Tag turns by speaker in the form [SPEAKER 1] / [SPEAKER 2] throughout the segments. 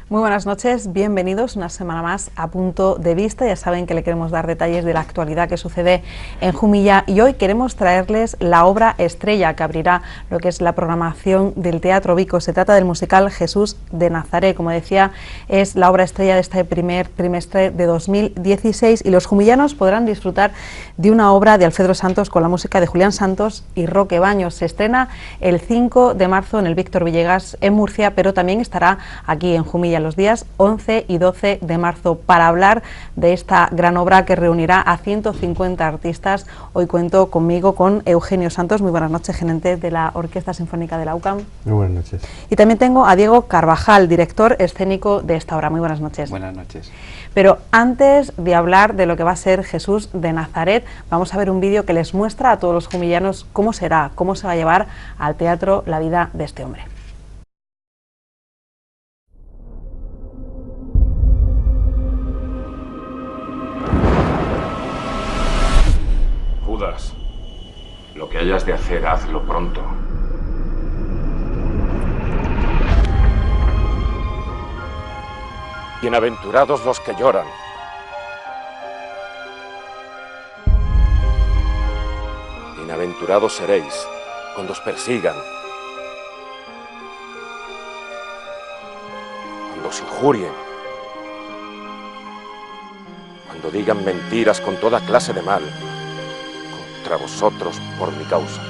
[SPEAKER 1] Muy buenas noches, bienvenidos una semana más a Punto de Vista. Ya saben que le queremos dar detalles de la actualidad que sucede en Jumilla y hoy queremos traerles la obra estrella que abrirá lo que es la programación del Teatro Vico. Se trata del musical Jesús de Nazaret. Como decía, es la obra estrella de este primer trimestre de 2016 y los jumillanos podrán disfrutar de una obra de Alfredo Santos con la música de Julián Santos y Roque Baños. Se estrena el 5 de marzo en el Víctor Villegas en Murcia, pero también estará aquí en Jumilla los días 11 y 12 de marzo para hablar de esta gran obra que reunirá a 150 artistas. Hoy cuento conmigo con Eugenio Santos. Muy buenas noches, gerente de la Orquesta Sinfónica de la UCAM.
[SPEAKER 2] Muy buenas noches.
[SPEAKER 1] Y también tengo a Diego Carvajal, director escénico de esta obra. Muy buenas noches.
[SPEAKER 3] Buenas noches.
[SPEAKER 1] Pero antes de hablar de lo que va a ser Jesús de Nazaret, vamos a ver un vídeo que les muestra a todos los jumillanos cómo será, cómo se va a llevar al teatro la vida de este hombre.
[SPEAKER 4] Judas, lo que hayas de hacer, hazlo pronto. Bienaventurados los que lloran. Bienaventurados seréis cuando os persigan, cuando os injurien, cuando digan mentiras con toda clase de mal contra vosotros por mi causa.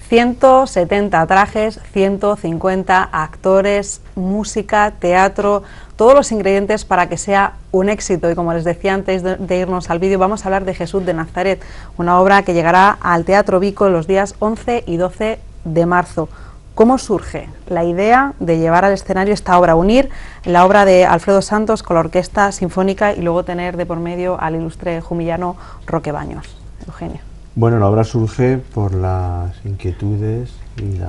[SPEAKER 4] ...170 trajes, 150 actores, música, teatro, todos los ingredientes para que sea un éxito. Y como les decía antes de irnos al vídeo, vamos a hablar de Jesús de Nazaret, una obra que llegará al Teatro Vico los días 11 y 12 de marzo. ¿Cómo surge la idea de llevar al escenario esta obra, unir la obra de Alfredo Santos con la Orquesta Sinfónica y luego tener de por medio al ilustre jumillano Roque Baños? Eugenio.
[SPEAKER 2] Bueno, la obra surge por las inquietudes y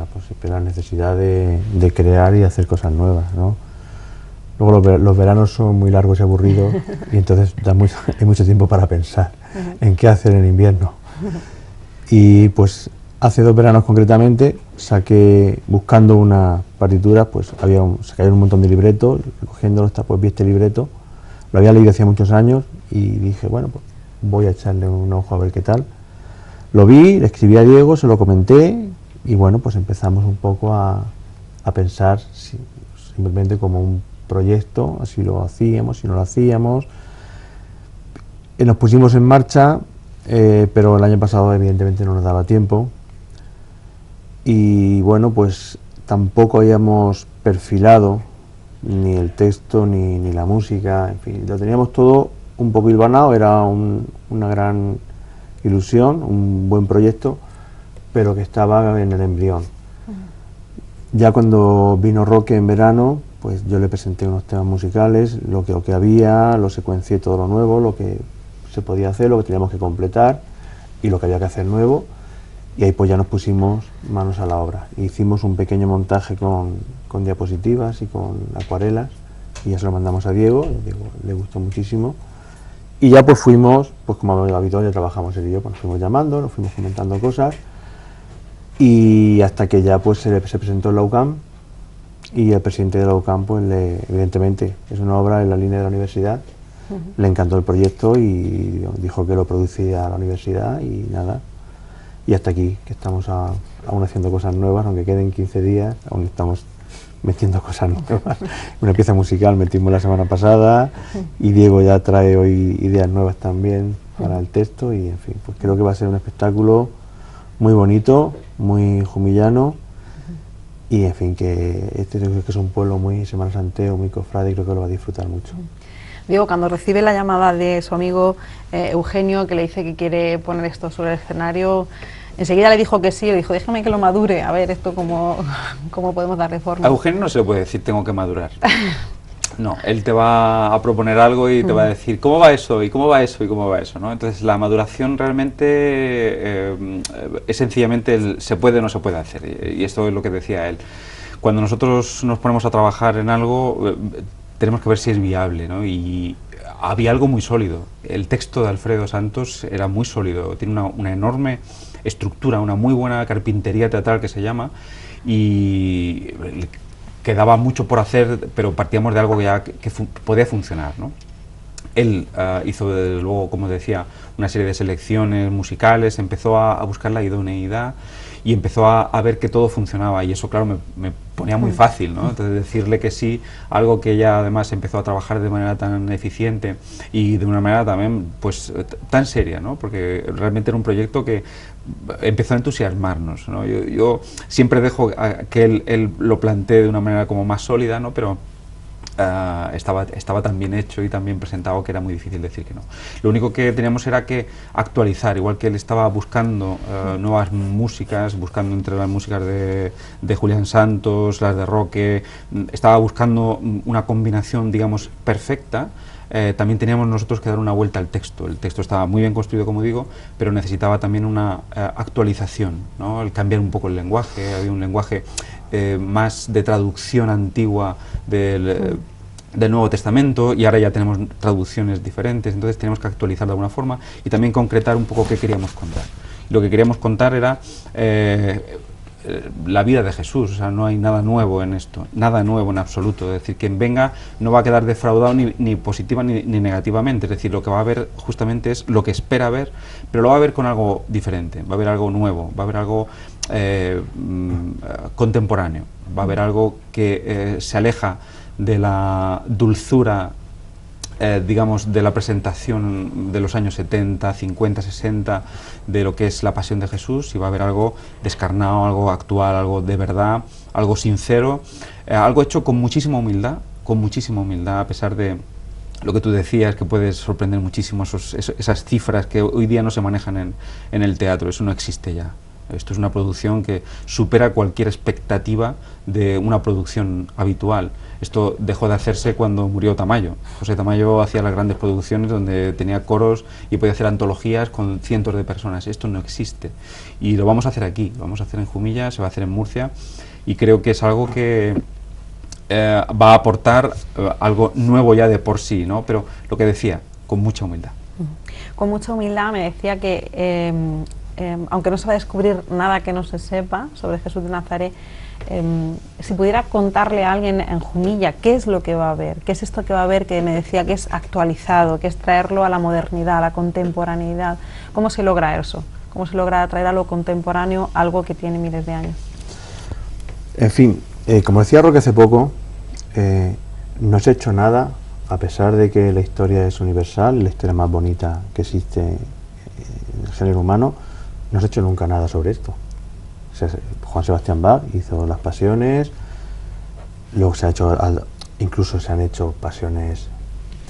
[SPEAKER 2] la necesidad de crear y hacer cosas nuevas, ¿no? Luego los veranos son muy largos y aburridos y entonces hay mucho tiempo para pensar en qué hacer en invierno. Y pues hace 2 veranos concretamente saqué, buscando una partitura, pues se cayeron un montón de libretos, cogiéndolo pues vi este libreto, lo había leído hacía muchos años y dije, bueno, pues voy a echarle un ojo a ver qué tal. Lo vi, le escribí a Diego, se lo comenté y bueno, pues empezamos un poco a pensar simplemente como un proyecto, si lo hacíamos, si no lo hacíamos. Nos pusimos en marcha, pero el año pasado evidentemente no nos daba tiempo y bueno, pues tampoco habíamos perfilado ni el texto ni la música, en fin, lo teníamos todo un poco hilvanado, era una gran ilusión, un buen proyecto, pero que estaba en el embrión. Ya cuando vino Roque en verano, pues yo le presenté unos temas musicales, lo que había, lo secuencié todo lo nuevo, lo que se podía hacer, lo que teníamos que completar y lo que había que hacer nuevo, y ahí pues ya nos pusimos manos a la obra. Hicimos un pequeño montaje con diapositivas y con acuarelas y ya se lo mandamos a Diego le gustó muchísimo. Y ya pues fuimos, pues como habitual ya trabajamos él y yo, pues nos fuimos llamando, nos fuimos comentando cosas y hasta que ya pues se presentó en la UCAM y el presidente de la UCAM pues evidentemente es una obra en la línea de la universidad, le encantó el proyecto y dijo que lo producía la universidad y nada, y hasta aquí que estamos aún haciendo cosas nuevas, aunque queden 15 días, aún estamos metiendo cosas nuevas. Una pieza musical metimos la semana pasada y Diego ya trae hoy ideas nuevas también para el texto y en fin, pues creo que va a ser un espectáculo muy bonito, muy jumillano y en fin, que este que es un pueblo muy semanasanteo, muy cofrade y creo que lo va a disfrutar mucho.
[SPEAKER 1] Diego, cuando recibe la llamada de su amigo Eugenio, que le dice que quiere poner esto sobre el escenario, enseguida le dijo que sí, le dijo, déjame que lo madure, a ver esto cómo podemos darle forma.
[SPEAKER 3] A Eugenio no se le puede decir, tengo que madurar. No, él te va a proponer algo y te va a decir, ¿cómo va eso? ¿Y cómo va eso? ¿Y cómo va eso? ¿No? Entonces la maduración realmente es sencillamente se puede o no se puede hacer, y esto es lo que decía él. Cuando nosotros nos ponemos a trabajar en algo, tenemos que ver si es viable, ¿no? Y había algo muy sólido. El texto de Alfredo Santos era muy sólido, tiene una enorme estructura, una muy buena carpintería teatral que se llama, y quedaba mucho por hacer, pero partíamos de algo que podía funcionar, ¿no? Él hizo, desde luego, como decía, una serie de selecciones musicales, empezó a buscar la idoneidad y empezó a ver que todo funcionaba, y eso, claro, me ponía muy fácil, ¿no? Entonces, decirle que sí, algo que ella además empezó a trabajar de manera tan eficiente y de una manera también, pues, tan seria, ¿no? Porque realmente era un proyecto que empezó a entusiasmarnos, ¿no? Yo siempre dejo que él lo plantee de una manera como más sólida, ¿no? Pero estaba tan bien hecho y tan bien presentado que era muy difícil decir que no. Lo único que teníamos era que actualizar, igual que él estaba buscando nuevas músicas, buscando entre las músicas de Julián Santos, las de Roque, estaba buscando una combinación, digamos, perfecta. También teníamos nosotros que dar una vuelta al texto. El texto estaba muy bien construido, como digo, pero necesitaba también una actualización, ¿no? El cambiar un poco el lenguaje. Había un lenguaje más de traducción antigua del Nuevo Testamento, y ahora ya tenemos traducciones diferentes, entonces tenemos que actualizar de alguna forma y también concretar un poco qué queríamos contar. Y lo que queríamos contar era la vida de Jesús. O sea, no hay nada nuevo en esto, nada nuevo en absoluto. Es decir, quien venga no va a quedar defraudado ni positiva ni negativamente. Es decir, lo que va a ver justamente es lo que espera ver, pero lo va a ver con algo diferente, va a haber algo nuevo, va a haber algo contemporáneo, va a haber algo que se aleja de la dulzura, digamos, de la presentación de los años 70, 50, 60, de lo que es la pasión de Jesús, y va a haber algo descarnado, algo actual, algo de verdad, algo sincero, algo hecho con muchísima humildad, a pesar de lo que tú decías, que puedes sorprender muchísimo esas cifras que hoy día no se manejan en el teatro. Eso no existe ya. Esto es una producción que supera cualquier expectativa de una producción habitual. Esto dejó de hacerse cuando murió Tamayo. José Tamayo hacía las grandes producciones donde tenía coros y podía hacer antologías con cientos de personas. Esto no existe. Y lo vamos a hacer aquí, lo vamos a hacer en Jumilla, se va a hacer en Murcia, y creo que es algo que va a aportar algo nuevo ya de por sí, ¿no? Pero lo que decía, con mucha humildad.
[SPEAKER 1] Con mucha humildad. Me decía que aunque no se va a descubrir nada que no se sepa sobre Jesús de Nazaret, si pudiera contarle a alguien en Jumilla qué es lo que va a ver, qué es esto que va a ver, que me decía que es actualizado, que es traerlo a la modernidad, a la contemporaneidad, ¿cómo se logra eso? ¿Cómo se logra traer a lo contemporáneo algo que tiene miles de años?
[SPEAKER 2] En fin, como decía Roque hace poco, no se ha hecho nada, a pesar de que la historia es universal, la historia más bonita que existe en el género humano. No se ha hecho nunca nada sobre esto. Juan Sebastián Bach hizo las pasiones, luego se ha hecho, incluso se han hecho pasiones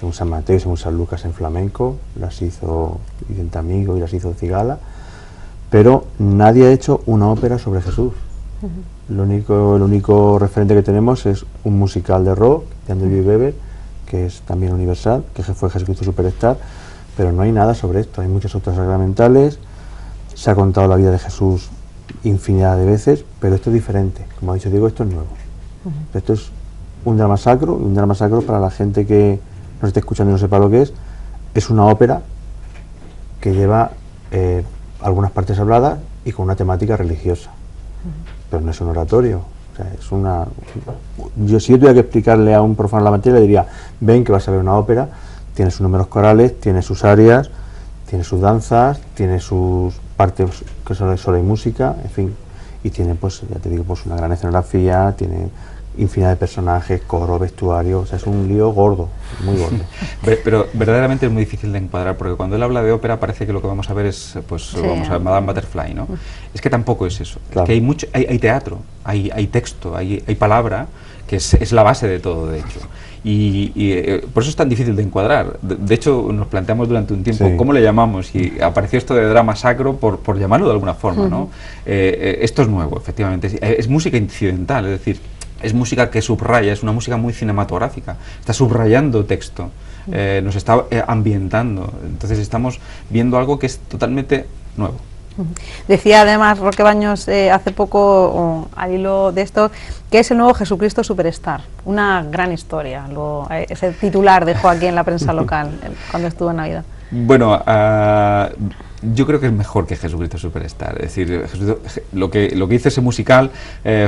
[SPEAKER 2] según San Mateo y según San Lucas en flamenco, las hizo Vicente Amigo y las hizo Cigala, pero nadie ha hecho una ópera sobre Jesús. El único referente que tenemos es un musical de rock de Andrew Lloyd Webber, que es también universal, que fue Jesucristo Superstar, pero no hay nada sobre esto. Hay muchas otras sacramentales. Se ha contado la vida de Jesús infinidad de veces, pero esto es diferente. Como ha dicho Diego, esto es nuevo. Esto es un drama sacro, y un drama sacro, para la gente que nos esté escuchando y no sepa lo que es una ópera que lleva algunas partes habladas y con una temática religiosa. Pero no es un oratorio. O sea, es si yo tuviera que explicarle a un profano la materia, le diría, ven que vas a ver una ópera, tiene sus números corales, tiene sus arias, tiene sus danzas, tiene sus partes que son solo y música, en fin, y tiene, pues, ya te digo, pues una gran escenografía, tiene infinidad de personajes, coro, vestuario, o sea, es un lío gordo, muy gordo.
[SPEAKER 3] Pero verdaderamente es muy difícil de encuadrar, porque cuando él habla de ópera parece que lo que vamos a ver es, pues, sí, vamos a ver Madame Butterfly, ¿no? Es que tampoco es eso, claro. Es que hay teatro, hay texto, hay palabra, que es la base de todo, de hecho. Por eso es tan difícil de encuadrar. De hecho, nos planteamos durante un tiempo
[SPEAKER 2] Sí.
[SPEAKER 3] cómo le llamamos, y apareció esto de drama sacro por llamarlo de alguna forma, ¿no? Esto es nuevo, efectivamente. Es música incidental, es decir, es música que subraya, es una música muy cinematográfica, está subrayando texto, nos está ambientando, entonces estamos viendo algo que es totalmente nuevo.
[SPEAKER 1] Decía además Roque Baños hace poco, al hilo de esto, que es el nuevo Jesucristo Superstar, una gran historia. Ese titular dejó aquí en la prensa local cuando estuvo en Navidad.
[SPEAKER 3] Bueno, yo creo que es mejor que Jesucristo Superstar. Es decir, lo que hizo ese musical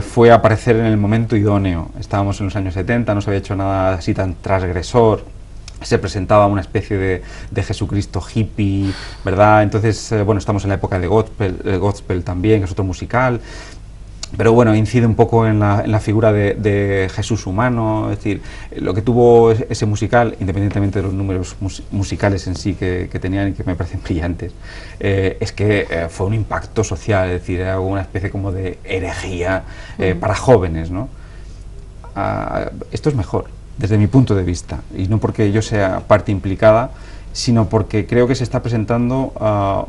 [SPEAKER 3] fue aparecer en el momento idóneo. Estábamos en los años 70, no se había hecho nada así tan transgresor. Se presentaba una especie de Jesucristo hippie, ¿verdad? Entonces, bueno, estamos en la época de Gospel también, que es otro musical. Pero bueno, incide un poco en la figura de Jesús humano, es decir, lo que tuvo ese musical, independientemente de los números musicales en sí que tenían y que me parecen brillantes, es que fue un impacto social, es decir, era una especie como de herejía para jóvenes, ¿no? Esto es mejor, desde mi punto de vista, y no porque yo sea parte implicada, sino porque creo que se está presentando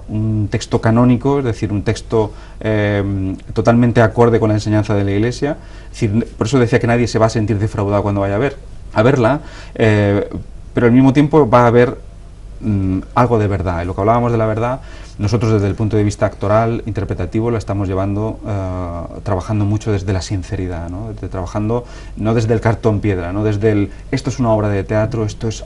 [SPEAKER 3] un texto canónico, es decir, un texto totalmente acorde con la enseñanza de la Iglesia. Es decir, por eso decía que nadie se va a sentir defraudado cuando vaya a verla, pero al mismo tiempo va a haber algo de verdad. En lo que hablábamos de la verdad, nosotros desde el punto de vista actoral, interpretativo, lo estamos llevando, trabajando mucho desde la sinceridad, ¿no? Trabajando no desde el cartón piedra, no desde el esto es una obra de teatro, esto es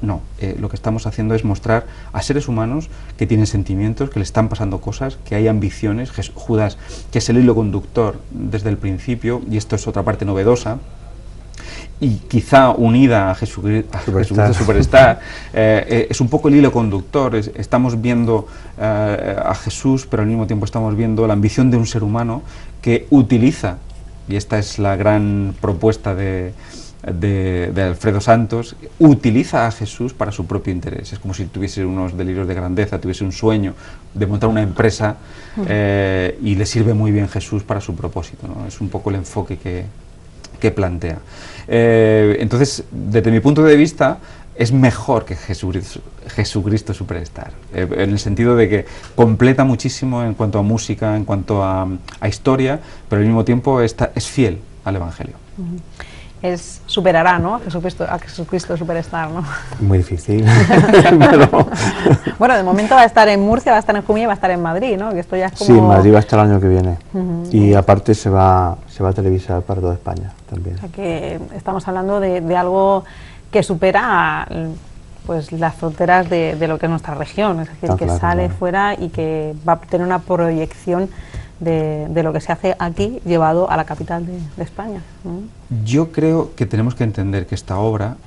[SPEAKER 3] no, lo que estamos haciendo es mostrar a seres humanos que tienen sentimientos, que le están pasando cosas, que hay ambiciones. Judas, que es el hilo conductor desde el principio, y esto es otra parte novedosa, y quizá unida a Jesucristo Superstar, es un poco el hilo conductor. Estamos viendo a Jesús, pero al mismo tiempo estamos viendo la ambición de un ser humano que utiliza, y esta es la gran propuesta de Alfredo Santos, utiliza a Jesús para su propio interés. Es como si tuviese unos delirios de grandeza, tuviese un sueño de montar una empresa, y le sirve muy bien Jesús para su propósito, ¿no? Es un poco el enfoque que plantea. Entonces, desde mi punto de vista, es mejor que Jesucristo Superstar, en el sentido de que completa muchísimo en cuanto a música, en cuanto a historia, pero al mismo tiempo es fiel al Evangelio.
[SPEAKER 1] Superará, ¿no?, a Jesucristo Superstar, ¿no?
[SPEAKER 2] Muy difícil.
[SPEAKER 1] Pero... Bueno, de momento va a estar en Murcia, va a estar en Jumilla y va a estar en Madrid, ¿no? Que esto ya es como...
[SPEAKER 2] Sí, en Madrid va a estar el año que viene. Y aparte se va a televisar para toda España también.
[SPEAKER 1] O sea que estamos hablando de algo que supera pues las fronteras de lo que es nuestra región, es decir, que sale fuera y que va a tener una proyección de lo que se hace aquí llevado a la capital de España.
[SPEAKER 3] Yo creo que tenemos que entender que esta obra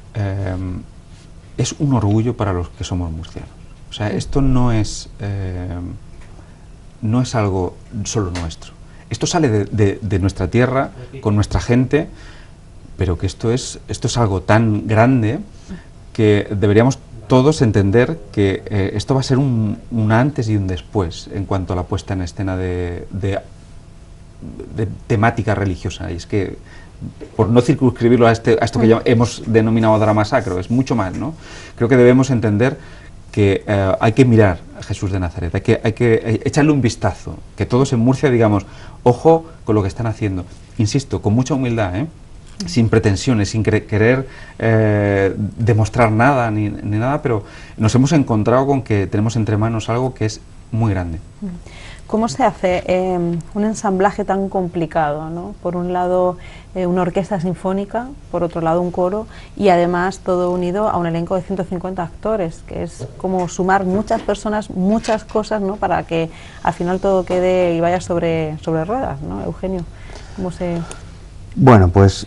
[SPEAKER 3] es un orgullo para los que somos murcianos. O sea, esto no es algo solo nuestro. Esto sale de nuestra tierra, con nuestra gente, pero que esto es algo tan grande que deberíamos todos entender que esto va a ser un antes y un después en cuanto a la puesta en escena de temática religiosa. Y es que, por no circunscribirlo a esto que ya hemos denominado drama sacro, es mucho más, ¿no? Creo que debemos entender que hay que mirar a Jesús de Nazaret, hay que echarle un vistazo, que todos en Murcia digamos, ojo con lo que están haciendo. Insisto, con mucha humildad, sin pretensiones, sin querer demostrar nada ni nada, pero nos hemos encontrado con que tenemos entre manos algo que es muy grande.
[SPEAKER 1] ¿Cómo se hace un ensamblaje tan complicado, ¿no? Por un lado una orquesta sinfónica, por otro lado un coro, y además todo unido a un elenco de 150 actores, que es como sumar muchas personas, muchas cosas, ¿no?, para que al final todo quede y vaya sobre ruedas, ¿no, Eugenio? ¿Cómo se...?
[SPEAKER 2] Bueno, pues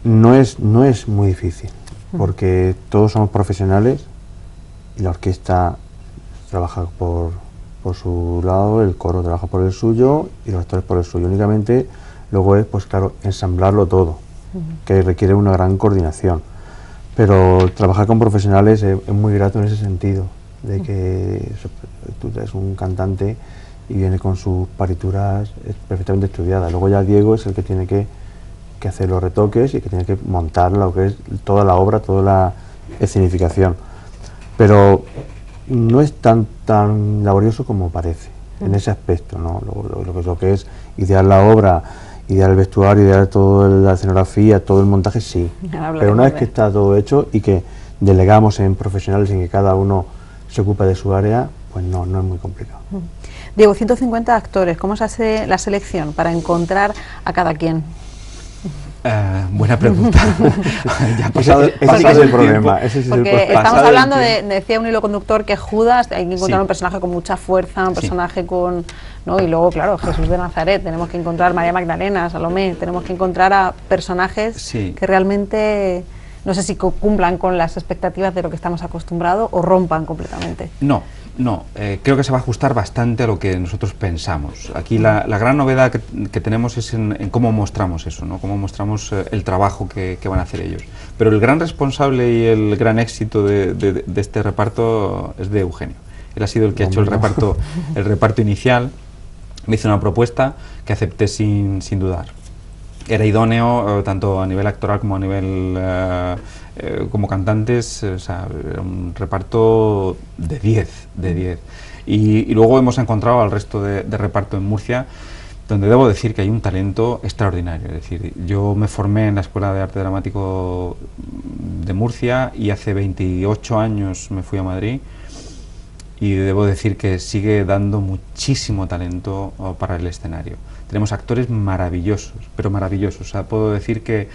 [SPEAKER 2] no es muy difícil, porque todos somos profesionales y la orquesta trabaja por su lado, el coro trabaja por el suyo y los actores por el suyo. Únicamente luego es, pues claro, ensamblarlo todo, que requiere una gran coordinación. Pero trabajar con profesionales es muy grato en ese sentido, de que tú eres un cantante y viene con sus partituras perfectamente estudiadas. Luego ya Diego es el que tiene que que hacer los retoques y que tiene que montar lo que es toda la obra, toda la escenificación. Pero no es tan laborioso como parece en ese aspecto, ¿no? Lo que es idear la obra, idear el vestuario, idear toda la escenografía, todo el montaje, sí. Pero una vez que está todo hecho y que delegamos en profesionales en que cada uno se ocupa de su área, pues no es muy complicado.
[SPEAKER 1] Diego, 150 actores, ¿cómo se hace la selección para encontrar a cada quien?
[SPEAKER 3] Buena pregunta.
[SPEAKER 2] Ya ha pasado, ese es el problema.
[SPEAKER 1] Porque estamos hablando decía un hilo conductor que Judas, hay que encontrar un personaje con mucha fuerza, un personaje con... ¿no? Y luego, claro, Jesús de Nazaret, tenemos que encontrar María Magdalena, Salomé, tenemos que encontrar a personajes que realmente, no sé si cumplan con las expectativas de lo que estamos acostumbrados o rompan completamente.
[SPEAKER 3] No, creo que se va a ajustar bastante a lo que nosotros pensamos. Aquí la gran novedad que tenemos es en cómo mostramos eso, ¿no? Cómo mostramos el trabajo que van a hacer ellos. Pero el gran responsable y el gran éxito de este reparto es de Eugenio. Él ha sido el que ha hecho el reparto inicial. Me hizo una propuesta que acepté sin dudar. Era idóneo tanto a nivel actoral como a nivel como cantantes, o sea, era un reparto de 10. Y luego hemos encontrado al resto de reparto en Murcia, donde debo decir que hay un talento extraordinario. Es decir, yo me formé en la Escuela de Arte Dramático de Murcia y hace 28 años me fui a Madrid. Y debo decir que sigue dando muchísimo talento para el escenario. Tenemos actores maravillosos, pero maravillosos. O sea, puedo decir que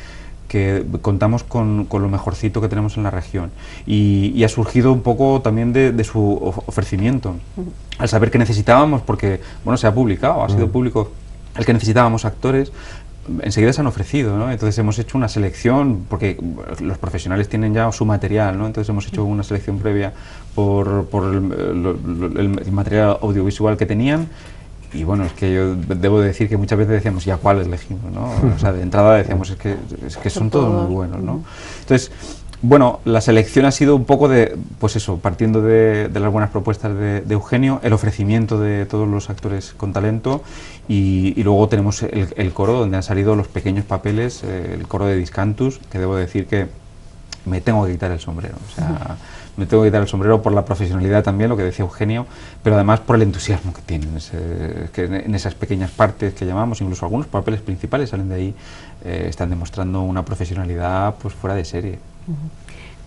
[SPEAKER 3] contamos con lo mejorcito que tenemos en la región. Y ha surgido un poco también de su ofrecimiento. Al saber que necesitábamos, porque bueno, se ha publicado, ha sido público el que necesitábamos actores, enseguida se han ofrecido, ¿no? Entonces hemos hecho una selección, porque los profesionales tienen ya su material, ¿no? Entonces hemos hecho una selección previa por el material audiovisual que tenían. Y bueno, es que yo debo decir que muchas veces decíamos, ¿ya cuál elegimos, no? O sea, de entrada decíamos, es que son todos muy buenos, ¿no? Entonces, bueno, la selección ha sido un poco de, pues eso, partiendo de las buenas propuestas de Eugenio, el ofrecimiento de todos los actores con talento y luego tenemos el coro, donde han salido los pequeños papeles, el coro de Discantus, que debo decir que me tengo que quitar el sombrero, o sea, me tengo que quitar el sombrero por la profesionalidad también, lo que decía Eugenio, pero además por el entusiasmo que tienen, que en esas pequeñas partes que llamamos, incluso algunos papeles principales salen de ahí, están demostrando una profesionalidad pues fuera de serie.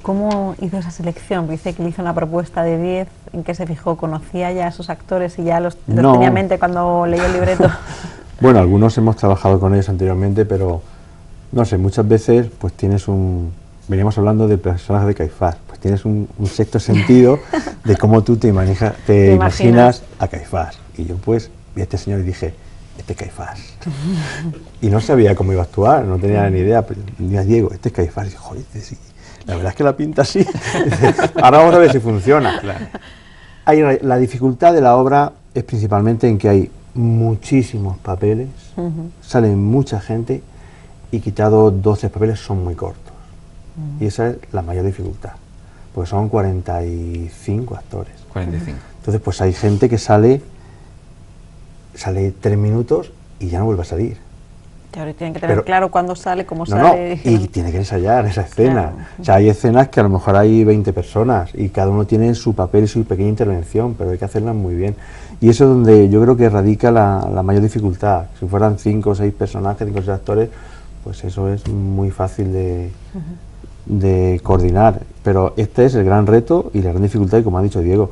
[SPEAKER 1] ¿Cómo hizo esa selección? Dice que le hizo una propuesta de 10, ¿en qué se fijó? ¿Conocía ya a esos actores y ya los tenía en mente cuando leyó el libreto?
[SPEAKER 2] Bueno, algunos hemos trabajado con ellos anteriormente, pero no sé, muchas veces pues tienes veníamos hablando del personaje de Caifás, pues tienes un sexto sentido de cómo tú te imaginas a Caifás. Y yo pues vi a este señor y dije, este es Caifás. Y no sabía cómo iba a actuar, no tenía ni idea, pero un día Diego, este es Caifás, y dije, joder, sí, la verdad es que la pinta así. Ahora vamos a ver si funciona. Claro. La dificultad de la obra es principalmente en que hay muchísimos papeles, sale mucha gente y quitado 12 papeles son muy cortos. Y esa es la mayor dificultad, porque son 45 actores.
[SPEAKER 3] 45.
[SPEAKER 2] Entonces pues hay gente que sale 3 minutos y ya no vuelve a salir.
[SPEAKER 1] Claro, tienen que tener claro cuándo sale, cómo sale.
[SPEAKER 2] Y tiene que ensayar esa escena.
[SPEAKER 1] Claro.
[SPEAKER 2] O sea, hay escenas que a lo mejor hay 20 personas y cada uno tiene su papel y su pequeña intervención, pero hay que hacerlas muy bien. Y eso es donde yo creo que radica la mayor dificultad. Si fueran 5 o 6 personajes, 5 o 6 actores, pues eso es muy fácil de coordinar. Pero este es el gran reto y la gran dificultad, y como ha dicho Diego,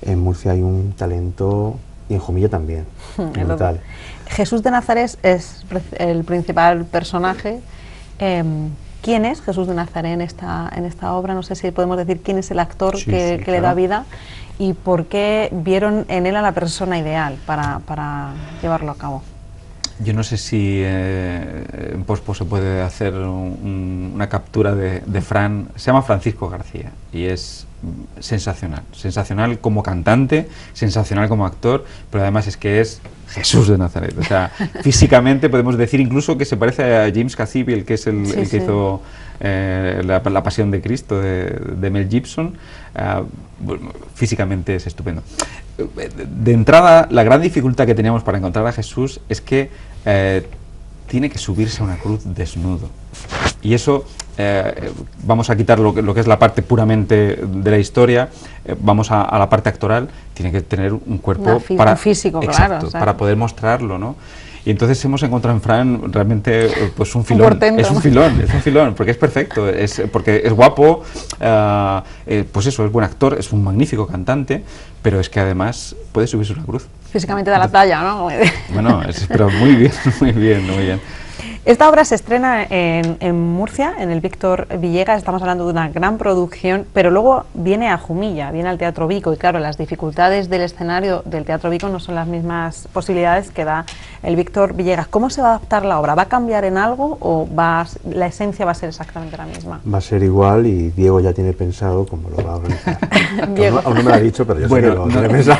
[SPEAKER 2] en Murcia hay un talento y en Jumilla también, brutal.
[SPEAKER 1] Jesús de Nazaret es el principal personaje. ¿Quién es Jesús de Nazaret en esta obra? No sé si podemos decir quién es el actor que le da vida y por qué vieron en él a la persona ideal para llevarlo a cabo.
[SPEAKER 3] Yo no sé si en pospo se puede hacer una captura de Fran. Se llama Francisco García y es sensacional como cantante, sensacional como actor, pero además es que es Jesús de Nazaret. O sea, físicamente podemos decir incluso que se parece a James Cassidy, el que es el que hizo la Pasión de Cristo de Mel Gibson. Bueno, físicamente es estupendo. De entrada, la gran dificultad que teníamos para encontrar a Jesús es que tiene que subirse a una cruz desnudo. Y eso, vamos a quitar lo que es la parte puramente de la historia, vamos a la parte actoral, tiene que tener un cuerpo
[SPEAKER 4] un físico,
[SPEAKER 3] exacto,
[SPEAKER 4] claro, o sea,
[SPEAKER 3] para poder mostrarlo, ¿no? Y entonces hemos encontrado en Fran realmente pues un filón, es un filón, porque es perfecto, porque es guapo, pues eso, es buen actor, es un magnífico cantante, pero es que además puede subirse una cruz.
[SPEAKER 4] Físicamente da la talla, ¿no?
[SPEAKER 3] Bueno, pero muy bien, muy bien, muy bien.
[SPEAKER 4] Esta obra se estrena en Murcia, en el Víctor Villegas. Estamos hablando de una gran producción, pero luego viene a Jumilla, viene al Teatro Vico, y claro, las dificultades del escenario del Teatro Vico no son las mismas posibilidades que da el Víctor Villegas. ¿Cómo se va a adaptar la obra? ¿Va a cambiar en algo o la esencia va a ser exactamente la misma?
[SPEAKER 2] Va a ser igual, y Diego ya tiene pensado cómo lo va a organizar.
[SPEAKER 4] Diego.
[SPEAKER 2] Aún no me lo ha dicho, pero yo sé que lo tiene pensado.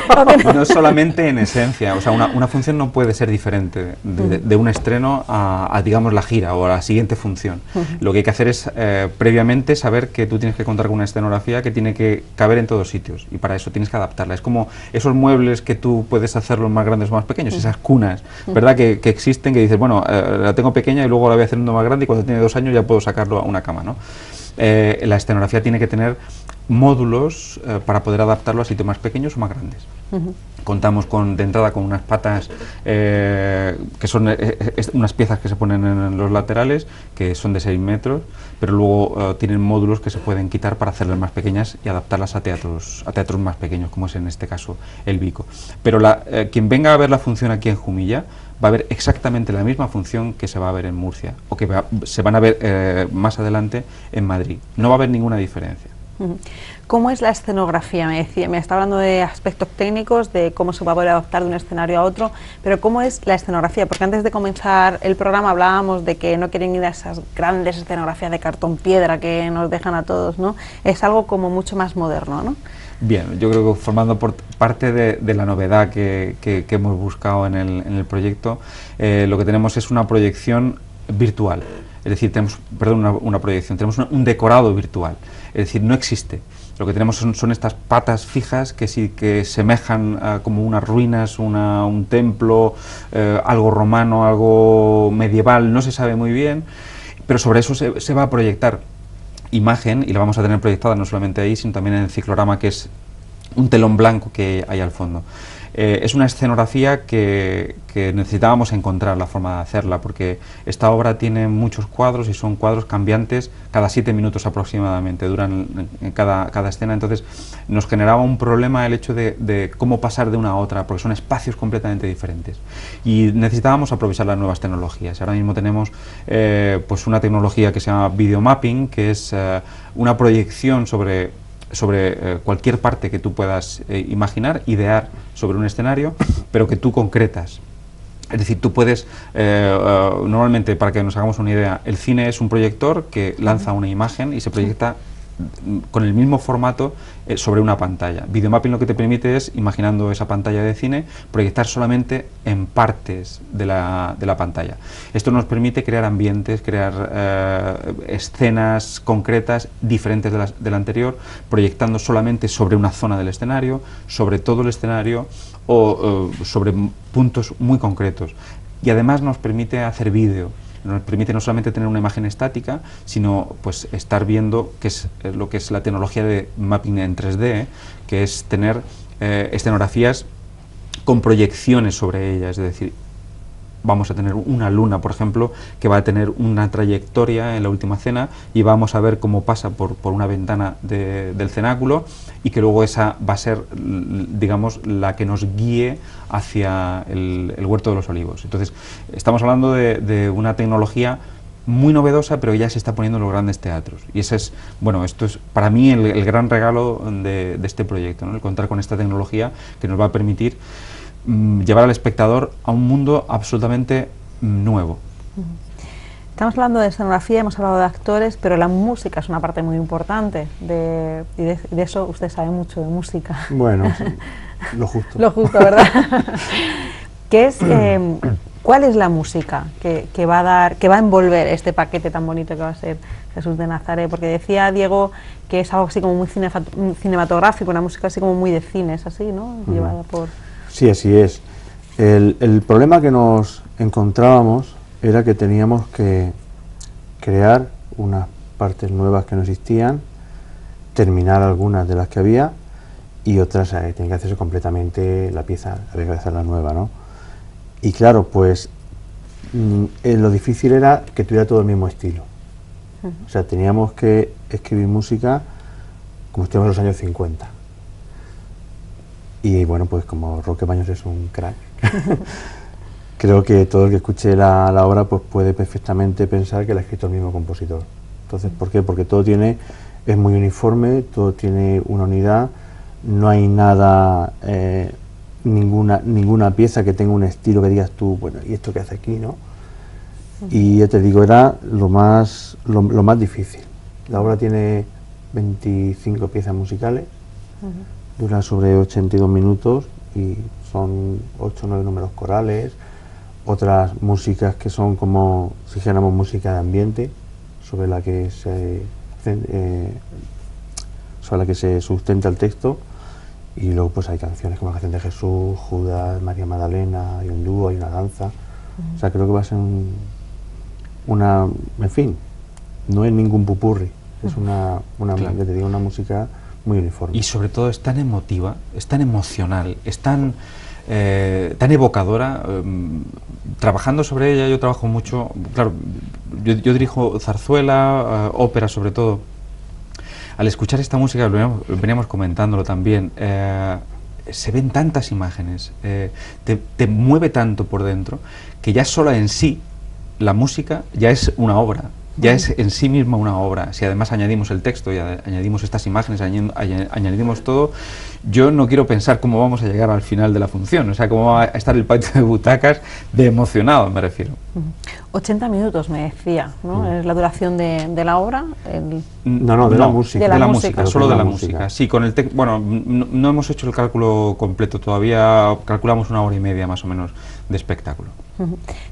[SPEAKER 3] No solamente en esencia, o sea, una función no puede ser diferente de un estreno a digamos, la gira o a la siguiente función. Lo que hay que hacer es previamente saber que tú tienes que contar con una escenografía que tiene que caber en todos sitios, y para eso tienes que adaptarla. Es como esos muebles que tú puedes hacerlos más grandes o más pequeños, esas cunas, ¿verdad? Que existen, que dices, bueno, la tengo pequeña y luego la voy haciendo más grande, y cuando tiene 2 años ya puedo sacarlo a una cama, ¿no? La escenografía tiene que tener módulos para poder adaptarlo a sitios más pequeños o más grandes. Contamos de entrada con unas patas que son unas piezas que se ponen en los laterales, que son de 6 metros, pero luego tienen módulos que se pueden quitar para hacerlas más pequeñas y adaptarlas a teatros más pequeños, como es en este caso el Vico. Pero quien venga a ver la función aquí en Jumilla va a ver exactamente la misma función que se va a ver en Murcia, o que se van a ver más adelante en Madrid. No va a haber ninguna diferencia.
[SPEAKER 4] ¿Cómo es la escenografía? Me está hablando de aspectos técnicos, de cómo se va a poder adaptar de un escenario a otro, pero ¿cómo es la escenografía? Porque antes de comenzar el programa hablábamos de que no quieren ir a esas grandes escenografías de cartón piedra que nos dejan a todos, ¿no? Es algo como mucho más moderno, ¿no?
[SPEAKER 3] Bien, yo creo que formando parte de la novedad que hemos buscado en el proyecto, lo que tenemos es una proyección virtual. Es decir, tenemos un decorado virtual, es decir, no existe. Lo que tenemos son estas patas fijas que sí que semejan como unas ruinas, un templo, algo romano, algo medieval, no se sabe muy bien, pero sobre eso se va a proyectar imagen, y la vamos a tener proyectada no solamente ahí, sino también en el ciclorama, que es un telón blanco que hay al fondo. Es una escenografía que necesitábamos encontrar la forma de hacerla, porque esta obra tiene muchos cuadros, y son cuadros cambiantes cada 7 minutos aproximadamente, duran en cada escena. Entonces nos generaba un problema el hecho de cómo pasar de una a otra, porque son espacios completamente diferentes, y necesitábamos aprovechar las nuevas tecnologías. Ahora mismo tenemos pues una tecnología que se llama videomapping, que es una proyección sobre cualquier parte que tú puedas imaginar, idear sobre un escenario, pero que tú concretas. Es decir, tú puedes, normalmente, para que nos hagamos una idea, el cine es un proyector que lanza una imagen y se proyecta con el mismo formato sobre una pantalla. Videomapping lo que te permite es, imaginando esa pantalla de cine, proyectar solamente en partes de la pantalla. Esto nos permite crear ambientes, crear escenas concretas diferentes de la anterior, proyectando solamente sobre una zona del escenario, sobre todo el escenario, o sobre puntos muy concretos. Y además nos permite hacer vídeo. Nos permite no solamente tener una imagen estática, sino pues estar viendo qué es lo que es la tecnología de mapping en 3D, que es tener escenografías con proyecciones sobre ellas. Es decir, vamos a tener una luna, por ejemplo, que va a tener una trayectoria en la última cena, y vamos a ver cómo pasa por una ventana del cenáculo, y que luego esa va a ser, digamos, la que nos guíe hacia el Huerto de los Olivos. Entonces, estamos hablando de una tecnología muy novedosa, pero ya se está poniendo en los grandes teatros. Y ese es, bueno, esto es para mí el gran regalo de este proyecto, ¿no? El contar con esta tecnología que nos va a permitir llevar al espectador a un mundo absolutamente nuevo.
[SPEAKER 4] Estamos hablando de escenografía, hemos hablado de actores, pero la música es una parte muy importante, y de eso usted sabe mucho de música.
[SPEAKER 2] Bueno, lo justo.
[SPEAKER 4] Lo justo, ¿verdad? ¿Cuál es la música que va a envolver este paquete tan bonito que va a ser Jesús de Nazaret? Porque decía Diego que es algo así como muy cinematográfico, una música así como muy de cine, es así, ¿no? Llevada por...
[SPEAKER 2] Sí, así es. El problema que nos encontrábamos era que teníamos que crear unas partes nuevas que no existían, terminar algunas de las que había y otras tenía que hacerse completamente la pieza, había que hacerla nueva, ¿no? Y claro, pues lo difícil era que tuviera todo el mismo estilo. O sea, teníamos que escribir música como estuvimos en los años 50. Y bueno, pues como Roque Baños es un crack, creo que todo el que escuche la obra pues puede perfectamente pensar que la ha escrito el mismo compositor. Entonces, ¿por qué? Porque todo es muy uniforme, todo tiene una unidad, no hay nada, ninguna pieza que tenga un estilo que digas tú, bueno, ¿y esto qué hace aquí, no? Y ya te digo, era lo más difícil. La obra tiene 25 piezas musicales, dura sobre 82 minutos y son 8 o 9 números corales, otras músicas que son como si dijéramos música de ambiente, sobre la que se sustenta el texto, y luego pues hay canciones como la canción de Jesús, Judas, María Magdalena, hay un dúo, hay una danza. O sea, creo que va a ser en fin, no es ningún pupurri, es
[SPEAKER 3] claro.
[SPEAKER 2] ya te digo, una música muy uniforme.
[SPEAKER 3] Y sobre todo es tan emotiva, es tan emocional, es tan evocadora. Trabajando sobre ella, yo trabajo mucho, claro, yo dirijo zarzuela, ópera sobre todo. Al escuchar esta música, veníamos comentándolo también, se ven tantas imágenes, te mueve tanto por dentro, que ya sola en sí, la música ya es una obra, ya es en sí misma una obra. Si además añadimos el texto y añadimos estas imágenes, añadimos todo, yo no quiero pensar cómo vamos a llegar al final de la función, o sea, cómo va a estar el patio de butacas de emocionado, me refiero.
[SPEAKER 4] 80 minutos me decía, ¿no? Es la duración de la obra.
[SPEAKER 2] No, de la música.
[SPEAKER 3] De la música, solo de la música. Sí, con el bueno, no hemos hecho el cálculo completo todavía, calculamos 1 hora y media más o menos de espectáculo.